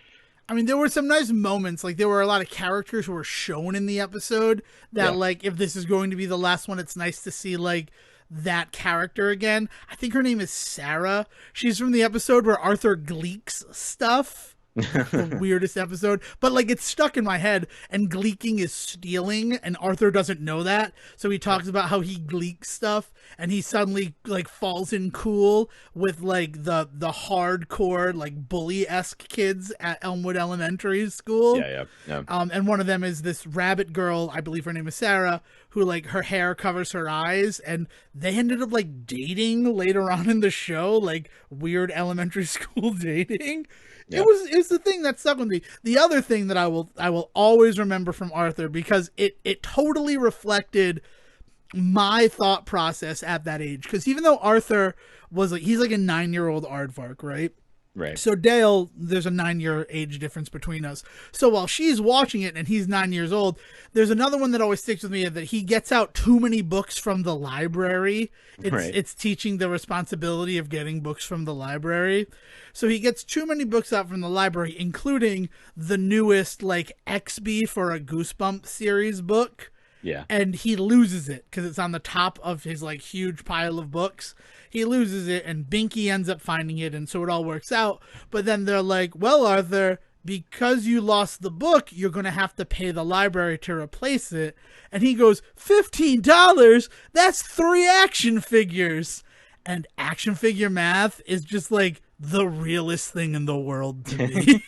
I mean, there were some nice moments. Like, there were a lot of characters who were shown in the episode that, Yeah, like, if this is going to be the last one, it's nice to see, like, that character again. I think her name is Sarah. She's from the episode where Arthur gleeks stuff. The weirdest episode, but like it's stuck in my head. And gleeking is stealing, and Arthur doesn't know that, so he talks about how he gleeks stuff, and he suddenly like falls in cool with like the hardcore like bully-esque kids at Elmwood Elementary School. yeah, yeah, yeah. And one of them is this rabbit girl, I believe her name is Sarah, who like her hair covers her eyes, and they ended up like dating later on in the show, like weird elementary school dating. Yeah. It was the thing that stuck with me. The other thing that I will always remember from Arthur, because it totally reflected my thought process at that age. Because even though Arthur was like, he's like a 9-year-old aardvark, right? Right. So Dale, there's a 9-year age difference between us. So while she's watching it and he's 9 years old, there's another one that always sticks with me, that he gets out too many books from the library. Right. It's teaching the responsibility of getting books from the library. So he gets too many books out from the library, including the newest like XB for a Goosebump series book, Yeah. and he loses it because it's on the top of his like huge pile of books. He loses it, and Binky ends up finding it, and so it all works out. But then they're like, well, Arthur, because you lost the book, you're going to have to pay the library to replace it. And he goes, $15? That's 3 action figures. And action figure math is just like the realest thing in the world to me.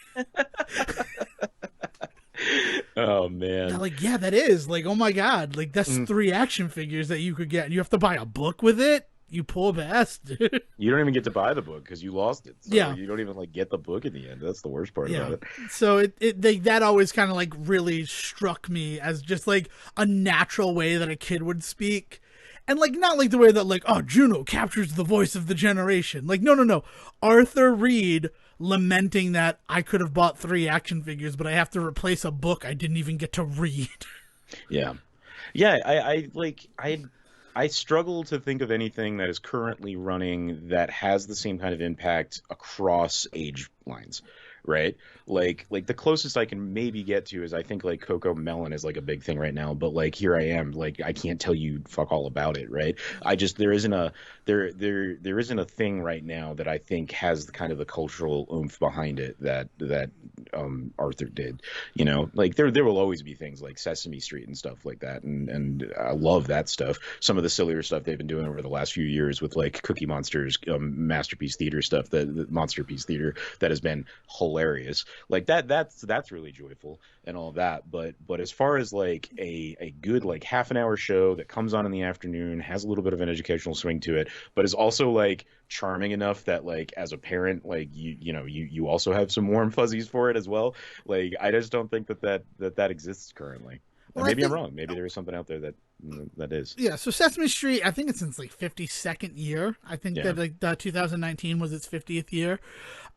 Oh They're man. like, yeah, that is. Like, oh my God. Like, that's 3 action figures that you could get. And you have to buy a book with it? You poor bastard. You don't even get to buy the book because you lost it. So Yeah. you don't even like get the book in the end. That's the worst part about Yeah. it. So that always kind of like really struck me as just like a natural way that a kid would speak. And like not like the way that like, oh, Juno captures the voice of the generation. Like, no. Arthur Reed lamenting that I could have bought 3 action figures, but I have to replace a book I didn't even get to read. Yeah. Yeah, I struggle to think of anything that is currently running that has the same kind of impact across age lines, right? Like the closest I can maybe get to is I think like Coco Melon is like a big thing right now, but like here I am, like I can't tell you fuck all about it, right? I just there isn't a thing right now that I think has the kind of the cultural oomph behind it that Arthur did. Like there will always be things like Sesame Street and stuff like that, and I love that stuff. Some of the sillier stuff they've been doing over the last few years with like Cookie Monster's Masterpiece Theater stuff, the Monsterpiece Theater, that has been hilarious. Like that's really joyful and all that. But as far as like a good like half an hour show that comes on in the afternoon, has a little bit of an educational swing to it, but is also like charming enough that like as a parent, like you also have some warm fuzzies for it as well. Like I just don't think that exists currently. Well, I maybe I'm think wrong. Maybe there is something out there that is. yeah. So Sesame Street, I think it's in its like 52nd year. I think Yeah. that like 2019 was its 50th year.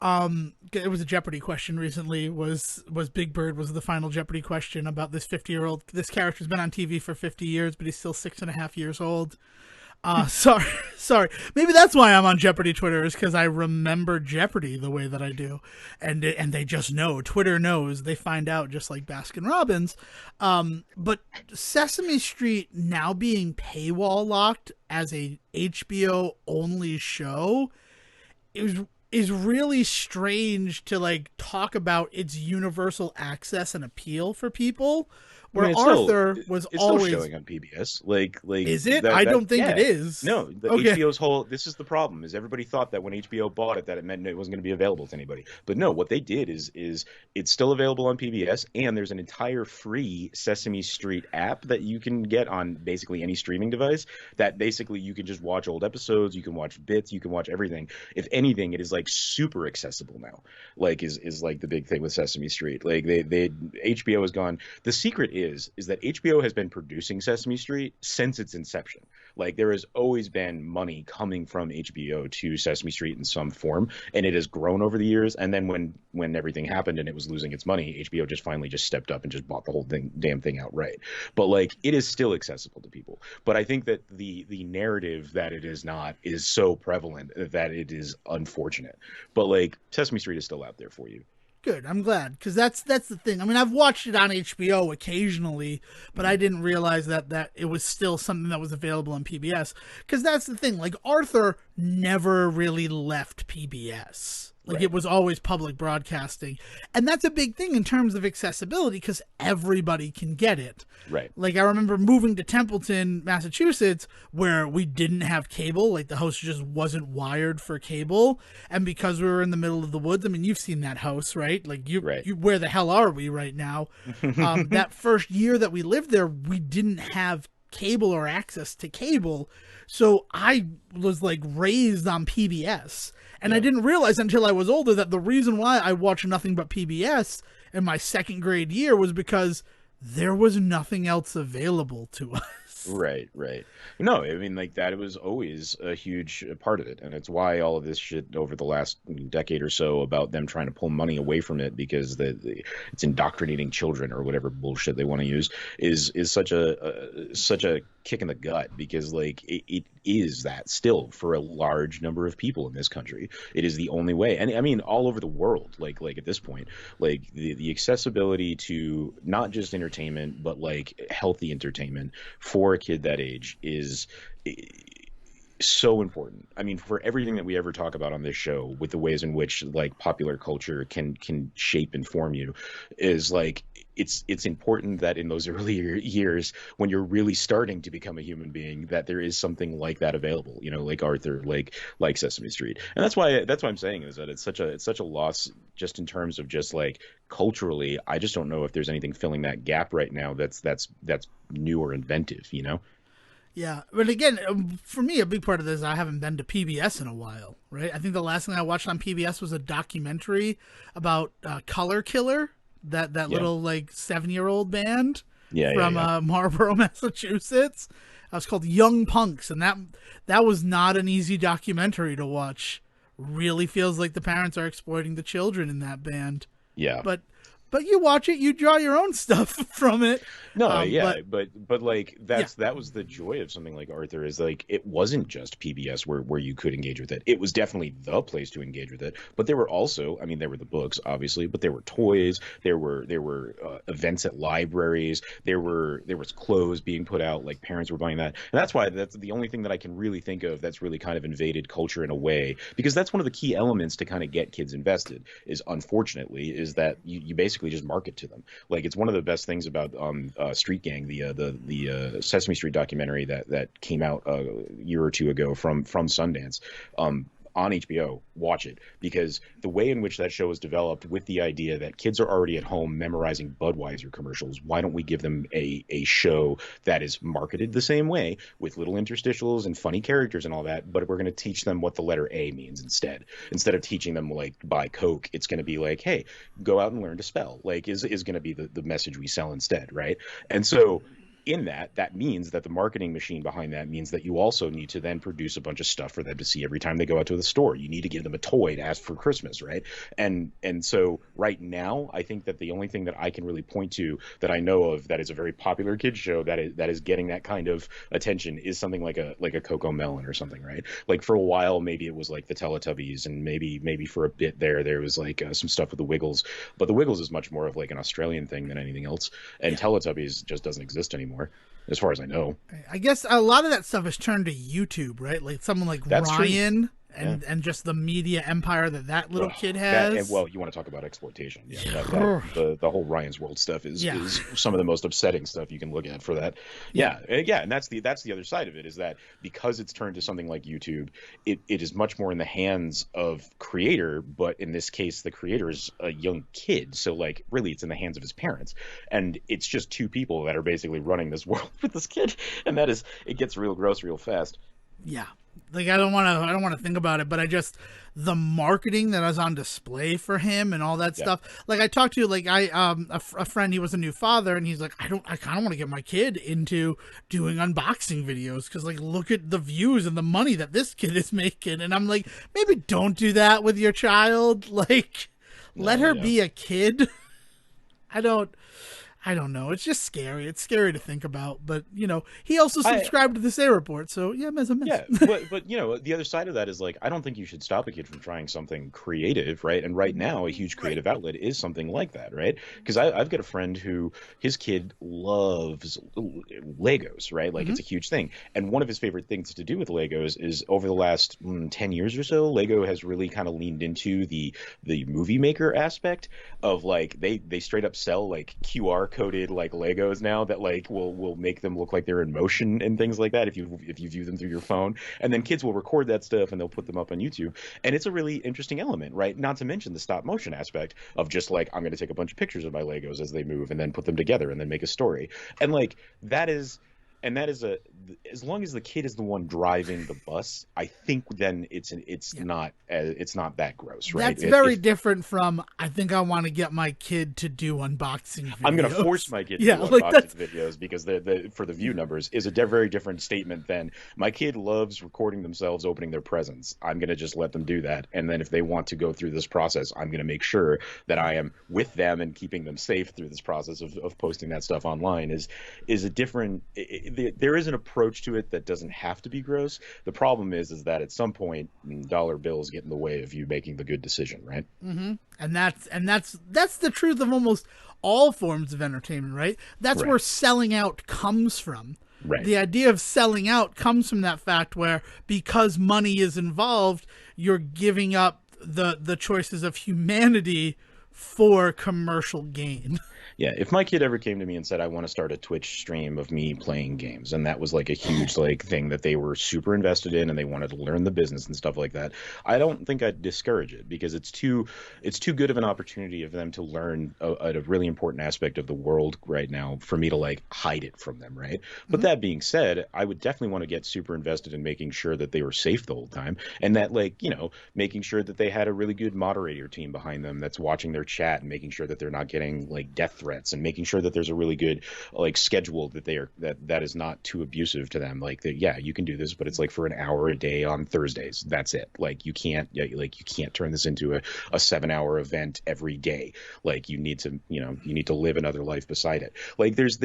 It was a Jeopardy question recently. Was Big Bird was the final Jeopardy question about this 50-year-old? This character's been on TV for 50 years, but he's still 6.5 years old. Sorry, sorry. Maybe that's why I'm on Jeopardy Twitter, is because I remember Jeopardy the way that I do, and they just know. Twitter knows. They find out just like Baskin Robbins. But Sesame Street now being paywall locked as a HBO only show is really strange to like talk about its universal access and appeal for people. I Where mean, Arthur was it's still always showing on PBS. Like is it? that I that don't think it yeah. is. No, the Okay. HBO's whole this is the problem is everybody thought that when HBO bought it that it meant it wasn't going to be available to anybody. But no, what they did is it's still available on PBS and there's an entire free Sesame Street app that you can get on basically any streaming device that basically you can just watch old episodes, you can watch bits, you can watch everything. If anything, it is like super accessible now. Like is like the big thing with Sesame Street. Like they HBO has gone. The secret is that HBO has been producing Sesame Street since its inception. Like there has always been money coming from HBO to Sesame Street in some form, and it has grown over the years. And then when everything happened and it was losing its money, HBO just finally just stepped up and just bought the whole damn thing outright. But like it is still accessible to people. But I think that the narrative that it is not is so prevalent that it is unfortunate. But like Sesame Street is still out there for you. Good. I'm glad, because that's the thing. I mean, I've watched it on HBO occasionally, but I didn't realize that it was still something that was available on PBS. Because that's the thing. Like Arthur never really left PBS. Like Right. it was always public broadcasting, and that's a big thing in terms of accessibility because everybody can get it. Right. Like I remember moving to Templeton, Massachusetts, where we didn't have cable. Like the house just wasn't wired for cable, and because we were in the middle of the woods. I mean, you've seen that house, right? Like Right. you where the hell are we right now? That first year that we lived there, we didn't have cable or access to cable, so I was like raised on PBS. And I didn't realize until I was older that the reason why I watched nothing but PBS in my second grade year was because there was nothing else available to us. Right, right. No, I mean like that. It was always a huge part of it, and it's why all of this shit over the last decade or so about them trying to pull money away from it because it's indoctrinating children or whatever bullshit they want to use is such a kick in the gut because like it is that still for a large number of people in this country. It is the only way, and I mean all over the world. Like at this point, like the accessibility to not just entertainment but like healthy entertainment for a kid that age is so important. I mean, for everything that we ever talk about on this show, with the ways in which like popular culture can shape and form you, is like it's important that in those earlier years when you're really starting to become a human being that there is something like that available, you know, like Arthur, like Sesame Street. And that's why I'm saying is that it's such a loss just in terms of just like culturally. I just don't know if there's anything filling that gap right now that's new or inventive, you know. Yeah, but again, for me, a big part of this is I haven't been to PBS in a while, right? I think the last thing I watched on PBS was a documentary about Color Killer, that little like 7-year-old band from Marlborough, Massachusetts. It was called Young Punks, and that was not an easy documentary to watch. Really feels like the parents are exploiting the children in that band. Yeah. But you watch it, you draw your own stuff from it. No, but like that was the joy of something like Arthur is like it wasn't just PBS where you could engage with it. It was definitely the place to engage with it. But there were also, I mean, there were the books obviously, but there were toys, there were events at libraries, there was clothes being put out, like parents were buying that, and that's why that's the only thing that I can really think of that's really kind of invaded culture in a way, because that's one of the key elements to kind of get kids invested. Is unfortunately is that you basically just market to them. Like it's one of the best things about Street Gang, the Sesame Street documentary that came out a year or two ago from Sundance. on HBO. Watch it, because the way in which that show is developed, with the idea that kids are already at home memorizing Budweiser commercials, why don't we give them a show that is marketed the same way, with little interstitials and funny characters and all that, but we're going to teach them what the letter A means instead of teaching them like buy Coke. It's going to be like, hey, go out and learn to spell, like is going to be the message we sell instead, right? And so in that means that the marketing machine behind that means that you also need to then produce a bunch of stuff for them to see every time they go out to the store. You need to give them a toy to ask for Christmas, right? And so right now, I think that the only thing that I can really point to that I know of that is a very popular kids show that is getting that kind of attention is something like a Coco Melon or something, right? Like for a while, maybe it was like the Teletubbies, and maybe for a bit there was like some stuff with the Wiggles, but the Wiggles is much more of like an Australian thing than anything else, and Teletubbies just doesn't exist anymore, as far as I know. I guess a lot of that stuff is turned to YouTube, right? Like someone like That's Ryan true. and just the media empire that little kid has. Well, you want to talk about exploitation? Yeah, the whole Ryan's World stuff is some of the most upsetting stuff you can look at for that. Yeah, and that's the other side of it, is that because it's turned to something like YouTube, it is much more in the hands of creator, but in this case, the creator is a young kid, so like really, it's in the hands of his parents, and it's just two people that are basically running this world with this kid, and it gets real gross real fast. Yeah. Like I don't want to think about it, but the marketing that was on display for him and all that stuff. Like I talked to a friend, he was a new father, and he's like, I kind of want to get my kid into doing unboxing videos, because like look at the views and the money that this kid is making. And I'm like, maybe don't do that with your child. Like let her be a kid. I don't know. It's just scary. It's scary to think about. But, he also subscribed to the Say Report. So, yeah, mess. Yeah, but the other side of that is, like, I don't think you should stop a kid from trying something creative, right? And right now, a huge creative outlet is something like that, right? Because I've got a friend who, his kid loves Legos, right? Like, it's a huge thing. And one of his favorite things to do with Legos is, over the last 10 years or so, Lego has really kind of leaned into the movie maker aspect of, like, they straight up sell, like, QR coded like Legos now that like will make them look like they're in motion and things like that if you view them through your phone, and then kids will record that stuff and they'll put them up on YouTube, and it's a really interesting element, right? Not to mention the stop motion aspect of just like, I'm going to take a bunch of pictures of my Legos as they move and then put them together and then make a story, and like that is as long as the kid is the one driving the bus, I think then it's not that gross, right? That's very different from, I think I want to get my kid to do unboxing videos. I'm going to force my kid to do unboxing videos, because for the view numbers is a very different statement than, my kid loves recording themselves opening their presents. I'm going to just let them do that, and then if they want to go through this process, I'm going to make sure that I am with them and keeping them safe through this process of posting that stuff online. Is a different. There is an approach to it that doesn't have to be gross. The problem is that at some point, dollar bills get in the way of you making the good decision, right? Mm-hmm. And that's the truth of almost all forms of entertainment, right? That's where selling out comes from. Right. The idea of selling out comes from that fact where, because money is involved, you're giving up the choices of humanity for commercial gain. Yeah, if my kid ever came to me and said, I want to start a Twitch stream of me playing games, and that was like a huge like thing that they were super invested in and they wanted to learn the business and stuff like that, I don't think I'd discourage it, because it's too good of an opportunity of them to learn a really important aspect of the world right now for me to like hide it from them, right? But that being said, I would definitely want to get super invested in making sure that they were safe the whole time, and that like, making sure that they had a really good moderator team behind them that's watching their chat and making sure that they're not getting like death threats, and making sure that there's a really good like schedule that is not too abusive to them. Like that, yeah, you can do this, but it's like for an hour a day on Thursdays. That's it. Like you can't turn this into a 7-hour event every day. Like you need to live another life beside it. Like there's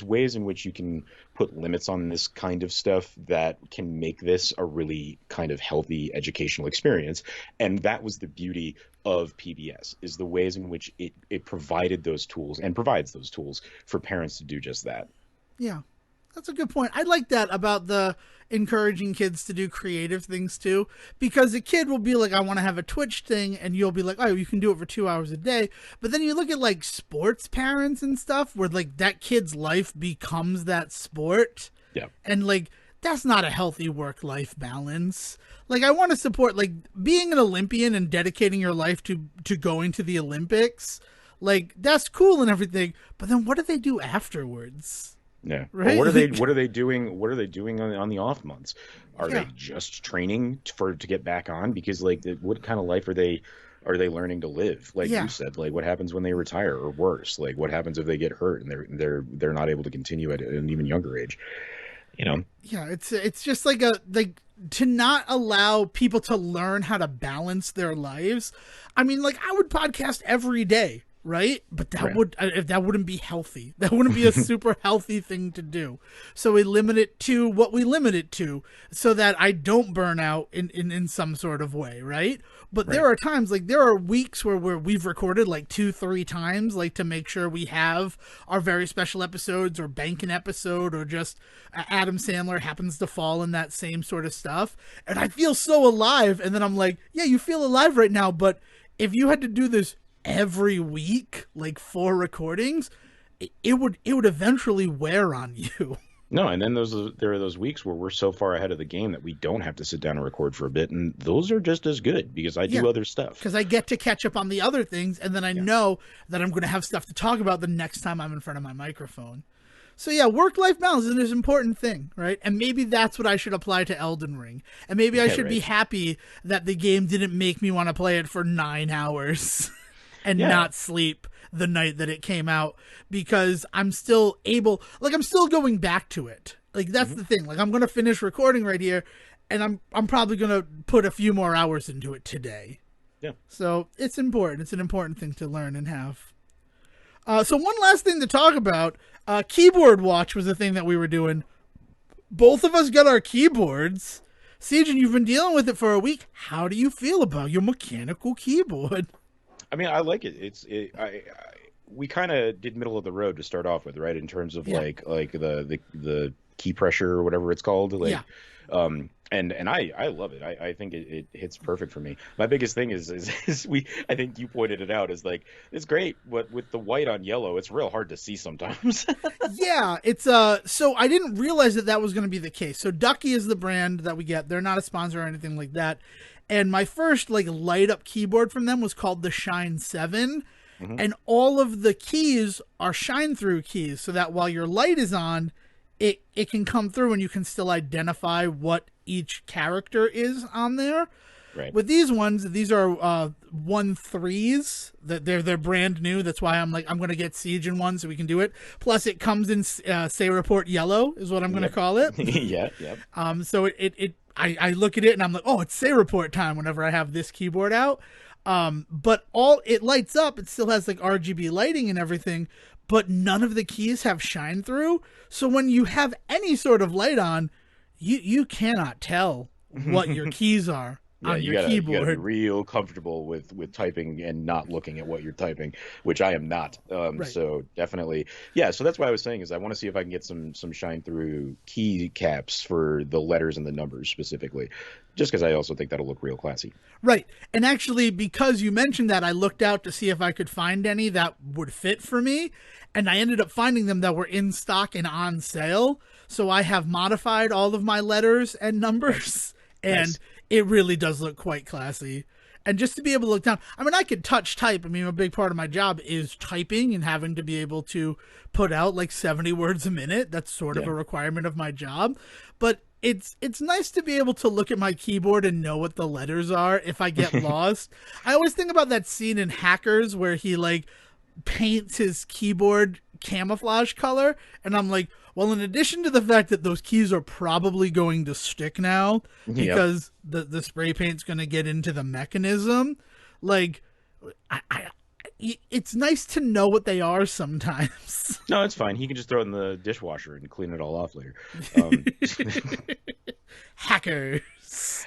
ways in which you can put limits on this kind of stuff that can make this a really kind of healthy educational experience. And that was the beauty of PBS, is the ways in which it provided those tools and provides those tools for parents to do just that. Yeah, that's a good point. I like that about the encouraging kids to do creative things too, because a kid will be like, I want to have a Twitch thing, and you'll be like, oh, you can do it for 2 hours a day. But then you look at like sports parents and stuff where like that kid's life becomes that sport. Yeah. And like that's not a healthy work-life balance. Like, I want to support, like, being an Olympian and dedicating your life to going to the Olympics. Like, that's cool and everything, but then what do they do afterwards? Yeah. But Right? what are they doing? What are they doing on the off months? Are Yeah. they just training to get back on? Because like, what kind of life are they learning to live? Like Yeah. you said, like what happens when they retire, or worse, like what happens if they get hurt and they're not able to continue at an even younger age? You know? Yeah, it's just like to not allow people to learn how to balance their lives. I mean, like, I would podcast every day, right? But that Right. wouldn't be healthy. That wouldn't be a super healthy thing to do. So we limit it to what we limit it to, so that I don't burn out in some sort of way, right? But there Right. are times, like, there are weeks where we've recorded like 2-3 times, like, to make sure we have our very special episodes, or bank an episode, or just Adam Sandler happens to fall in that same sort of stuff. And I feel so alive. And then I'm like, yeah, you feel alive right now. But if you had to do this every week, like 4 recordings, it would eventually wear on you. No, and then there are those weeks where we're so far ahead of the game that we don't have to sit down and record for a bit, and those are just as good because I do Yeah. other stuff. Because I get to catch up on the other things, and then I know that I'm going to have stuff to talk about the next time I'm in front of my microphone. So yeah, work-life balance is an important thing, right? And maybe that's what I should apply to Elden Ring. And maybe I should be happy that the game didn't make me want to play it for 9 hours and not sleep the night that it came out, because I'm still able, like, I'm still going back to it. Like, that's the thing. Like, I'm going to finish recording right here, and I'm probably going to put a few more hours into it today. Yeah. So it's important. It's an important thing to learn and have. So one last thing to talk about, keyboard watch was the thing that we were doing. Both of us got our keyboards. Sejohn, you've been dealing with it for a week. How do you feel about your mechanical keyboard? I mean, I like it. We kind of did middle of the road to start off with, right? In terms of like the key pressure or whatever it's called. Like, and I love it. I think it hits perfect for me. My biggest thing is I think you pointed it out, is like, it's great, but with the white on yellow, it's real hard to see sometimes. Yeah, it's so I didn't realize that was going to be the case. So Ducky is the brand that we get. They're not a sponsor or anything like that. And my first like light up keyboard from them was called the Shine 7. And all of the keys are shine through keys, so that while your light is on, it can come through and you can still identify what each character is on there. Right. With these ones, these are 1.3s. That they're brand new. That's why I'm like, I'm gonna get Siege in one so we can do it. Plus, it comes in Say Report Yellow is what I'm gonna call it. Yeah. So I look at it and I'm like, oh, it's Say Report time whenever I have this keyboard out. But all it lights up, it still has like RGB lighting and everything, but none of the keys have shine through. So when you have any sort of light on, you cannot tell what your keys are on your keyboard. You gotta be real comfortable with typing and not looking at what you're typing, which I am not. So definitely, yeah. So that's why I was saying is I want to see if I can get some shine through key caps for the letters and the numbers specifically, just because I also think that'll look real classy. Right. And actually, because you mentioned that, I looked out to see if I could find any that would fit for me. And I ended up finding them that were in stock and on sale. So I have modified all of my letters and numbers. And it really does look quite classy. And just to be able to look down, I mean, I could touch type. I mean, a big part of my job is typing and having to be able to put out like 70 words a minute. That's sort of a requirement of my job. But it's nice to be able to look at my keyboard and know what the letters are if I get lost. I always think about that scene in Hackers where he like paints his keyboard camouflage color, and I'm like, well, in addition to the fact that those keys are probably going to stick now because the spray paint's going to get into the mechanism, like it's nice to know what they are sometimes. No, it's fine. He can just throw it in the dishwasher and clean it all off later. Hackers.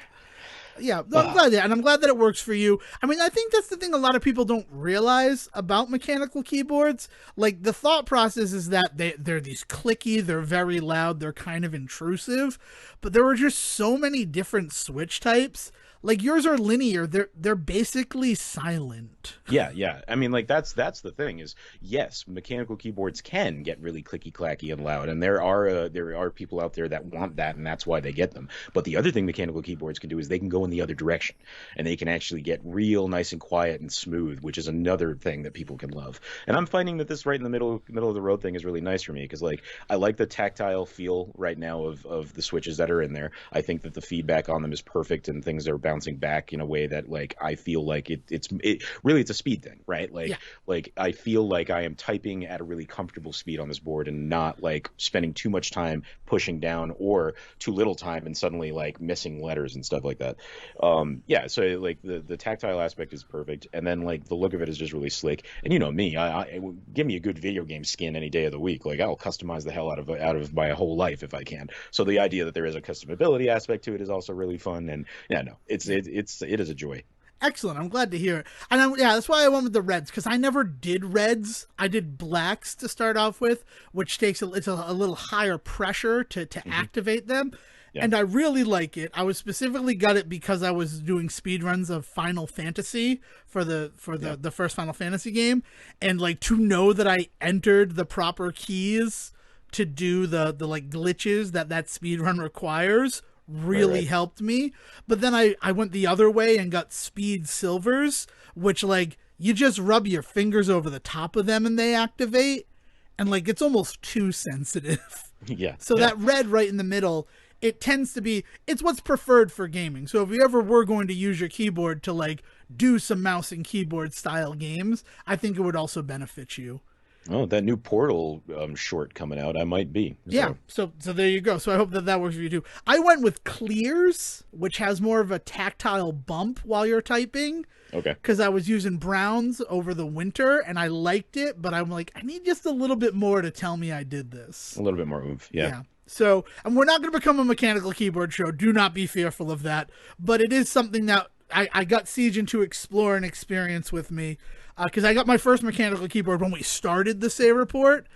Yeah, I'm glad that, and I'm glad that it works for you. I mean, I think that's the thing a lot of people don't realize about mechanical keyboards. Like, the thought process is that they're these clicky, they're very loud, they're kind of intrusive, but there are just so many different switch types. like yours are linear. They're basically silent. Yeah. I mean, like that's the thing is, yes, mechanical keyboards can get really clicky clacky and loud, and there are people out there that want that, and that's why they get them. But the other thing mechanical keyboards can do is they can go in the other direction, and they can actually get real nice and quiet and smooth, which is another thing that people can love. And I'm finding that this right in the middle of the road thing is really nice for me because like I like the tactile feel right now of the switches that are in there. I think that the feedback on them is perfect, and things are bouncing back in a way that like I feel like it's really it's a speed thing, right? Yeah. Like I feel like I am typing at a really comfortable speed on this board and not like spending too much time pushing down or too little time and suddenly like missing letters and stuff like that. Yeah, so like the tactile aspect is perfect, and then like the look of it is just really slick. And you know me, I give me a good video game skin any day of the week. Like I'll customize the hell out of my whole life if I can. So the idea that there is a customability aspect to it is also really fun. And yeah, no, it is a joy. Excellent. I'm glad to hear it. And yeah, that's why I went with the reds, because I never did reds. I did blacks to start off with, which takes a little higher pressure to activate them. Yeah. And I really like it. I was specifically got it because I was doing speed runs of Final Fantasy for the first Final Fantasy game, and like to know that I entered the proper keys to do the like glitches that speed run requires really helped me. But then I went the other way and got speed silvers, which like you just rub your fingers over the top of them and they activate, and like it's almost too sensitive. Yeah. So that red right in the middle, it tends to be, it's what's preferred for gaming. So if you ever were going to use your keyboard to like do some mouse and keyboard style games, I think it would also benefit you. Oh, that new Portal short coming out, I might be. So. Yeah, so there you go. So I hope that works for you too. I went with clears, which has more of a tactile bump while you're typing. Okay. Because I was using browns over the winter, and I liked it, but I'm like, I need just a little bit more to tell me I did this. A little bit more oomph, yeah. So, and we're not going to become a mechanical keyboard show. Do not be fearful of that. But it is something that I got Sejohn to explore and experience with me. Because I got my first mechanical keyboard when we started the Say Report,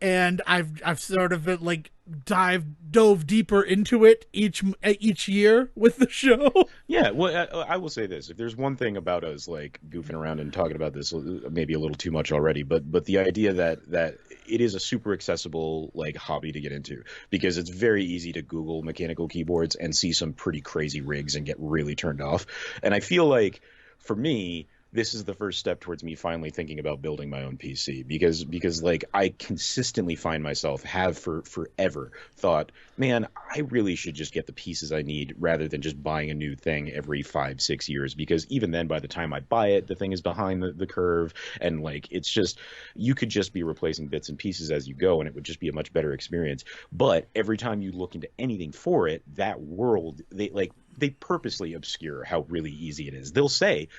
and I've sort of like dove deeper into it each year with the show. Yeah, well, I will say this: if there's one thing about us like goofing around and talking about this, maybe a little too much already, but the idea that it is a super accessible like hobby to get into, because it's very easy to Google mechanical keyboards and see some pretty crazy rigs and get really turned off. And I feel like for me, this is the first step towards me finally thinking about building my own PC, because like I consistently find myself have for forever thought, man, I really should just get the pieces I need rather than just buying a new thing every 5-6 years, because even then by the time I buy it, the thing is behind the curve, and like it's just, you could just be replacing bits and pieces as you go and it would just be a much better experience. But every time you look into anything for it, that world, they purposely obscure how really easy it is. They'll say,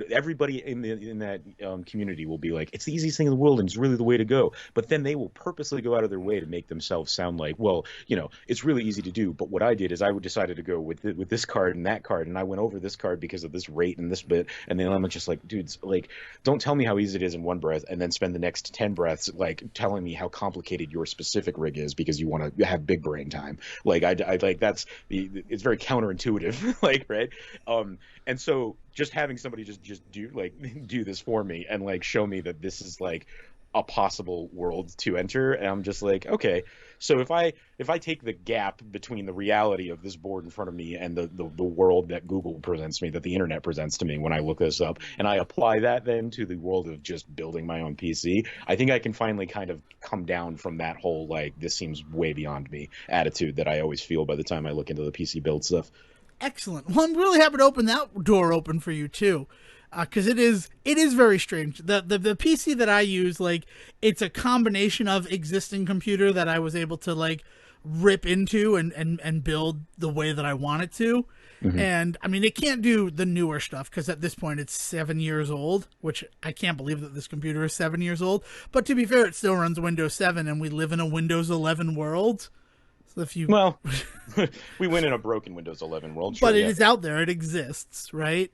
everybody in that community will be like, it's the easiest thing in the world and it's really the way to go. But then they will purposely go out of their way to make themselves sound like, well, you know, it's really easy to do. But what I did is I decided to go with this card and that card, and I went over this card because of this rate and this bit. And then I'm just like, dudes, like, don't tell me how easy it is in one breath and then spend the next 10 breaths like telling me how complicated your specific rig is because you want to have big brain time. Like I like it's very counterintuitive. Like, right. And so just having somebody just do this for me and like show me that this is like a possible world to enter, and I'm just like, okay, so if I take the gap between the reality of this board in front of me and the world that Google presents me, that the internet presents to me when I look this up, and I apply that then to the world of just building my own PC, I think I can finally kind of come down from that whole like this seems way beyond me attitude that I always feel by the time I look into the PC build stuff. Excellent. Well, I'm really happy to open that door open for you too, because it is very strange. The PC that I use, like, it's a combination of existing computer that I was able to like rip into and build the way that I want it to. Mm-hmm. And I mean, it can't do the newer stuff because at this point it's 7 years old, which I can't believe that this computer is 7 years old. But to be fair, it still runs Windows 7, and we live in a Windows 11 world. Well, we went in a broken Windows 11 world, sure, but it is out there. It exists, right?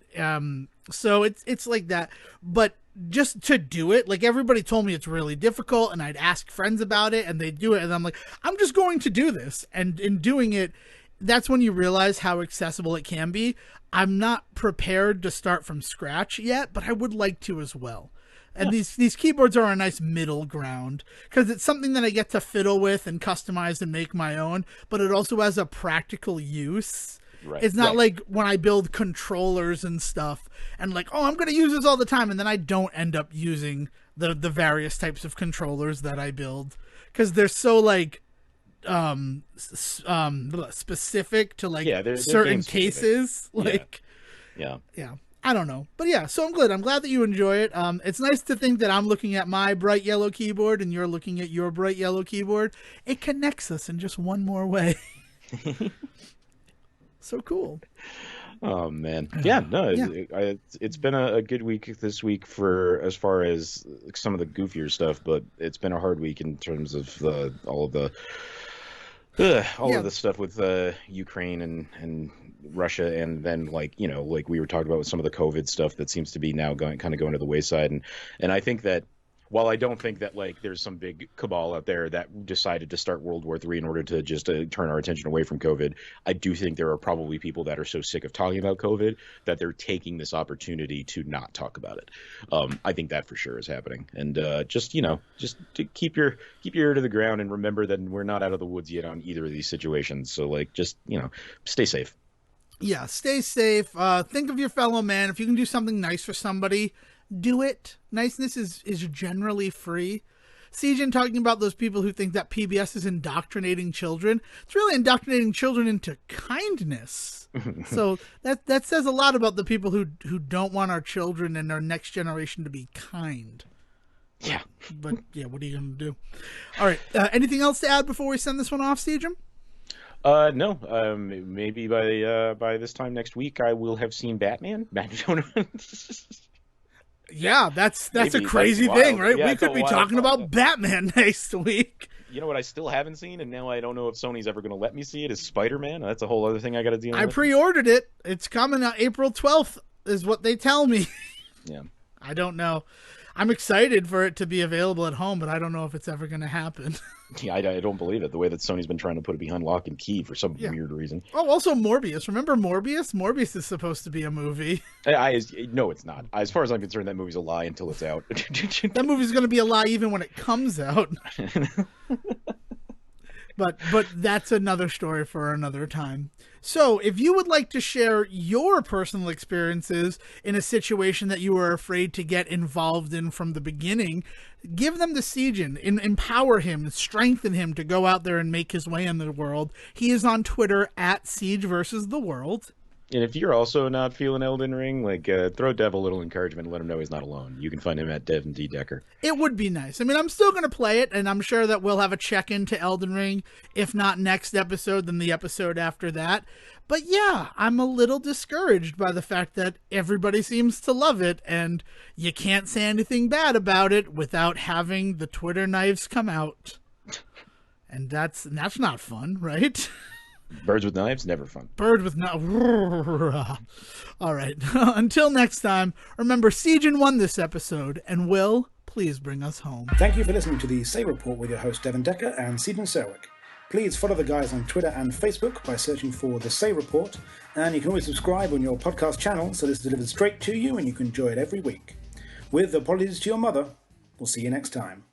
So it's like that. But just to do it, like everybody told me it's really difficult, and I'd ask friends about it, and they do it, and I'm like, I'm just going to do this. And in doing it, that's when you realize how accessible it can be. I'm not prepared to start from scratch yet, but I would like to as well. And these keyboards are a nice middle ground because it's something that I get to fiddle with and customize and make my own, but it also has a practical use. Right. It's not like when I build controllers and stuff and like, oh, I'm going to use this all the time. And then I don't end up using the various types of controllers that I build because they're so like specific to like certain cases. Like, yeah. I don't know. But yeah, so I'm glad that you enjoy it. It's nice to think that I'm looking at my bright yellow keyboard and you're looking at your bright yellow keyboard. It connects us in just one more way. So cool. Oh man. Yeah, no, it's been a good week this week for as far as some of the goofier stuff, but it's been a hard week in terms of all of the stuff with Ukraine and Russia, and then like we were talking about with some of the COVID stuff that seems to be now going to the wayside, and I think that while I don't think that like there's some big cabal out there that decided to start World War III in order to just turn our attention away from COVID, I do think there are probably people that are so sick of talking about COVID that they're taking this opportunity to not talk about it. I think that for sure is happening, and just to keep your ear to the ground and remember that we're not out of the woods yet on either of these situations. So like just stay safe. Yeah, stay safe. Think of your fellow man. If you can do something nice for somebody, do it. Niceness is generally free. Sejohn talking about those people who think that PBS is indoctrinating children. It's really indoctrinating children into kindness. So that says a lot about the people who don't want our children and our next generation to be kind. Yeah. But yeah, what are you going to do? All right. Anything else to add before we send this one off, Sejohn? No. Maybe by this time next week, I will have seen Batman. Yeah, that's a crazy thing, right? Yeah, we could be talking about Batman next week. You know what I still haven't seen, and now I don't know if Sony's ever going to let me see it, is Spider-Man. That's a whole other thing I got to deal with. I pre-ordered it. It's coming out April 12th is what they tell me. Yeah. I don't know. I'm excited for it to be available at home, but I don't know if it's ever going to happen. Yeah, I don't believe it. The way that Sony's been trying to put it behind lock and key for some weird reason. Oh, also Morbius. Remember Morbius? Morbius is supposed to be a movie. No, it's not. As far as I'm concerned, that movie's a lie until it's out. That movie's going to be a lie even when it comes out. But that's another story for another time. So if you would like to share your personal experiences in a situation that you were afraid to get involved in from the beginning, give them to Sejohn, empower him, strengthen him to go out there and make his way in the world. He is on Twitter at Siege versus the World. And if you're also not feeling Elden Ring, throw Dev a little encouragement and let him know he's not alone. You can find him at Devon D. Decker. It would be nice. I mean, I'm still going to play it, and I'm sure that we'll have a check-in to Elden Ring. If not next episode, then the episode after that. But yeah, I'm a little discouraged by the fact that everybody seems to love it, and you can't say anything bad about it without having the Twitter knives come out. And that's not fun, right? Birds with knives, never fun. Bird with knives. All right. Until next time, remember Sejohn won this episode, and will please bring us home. Thank you for listening to the Say Report with your host Devon Decker and Sejohn Serwick. Please follow the guys on Twitter and Facebook by searching for The Say Report, and you can always subscribe on your podcast channel so it's delivered straight to you and you can enjoy it every week. With apologies to your mother, we'll see you next time.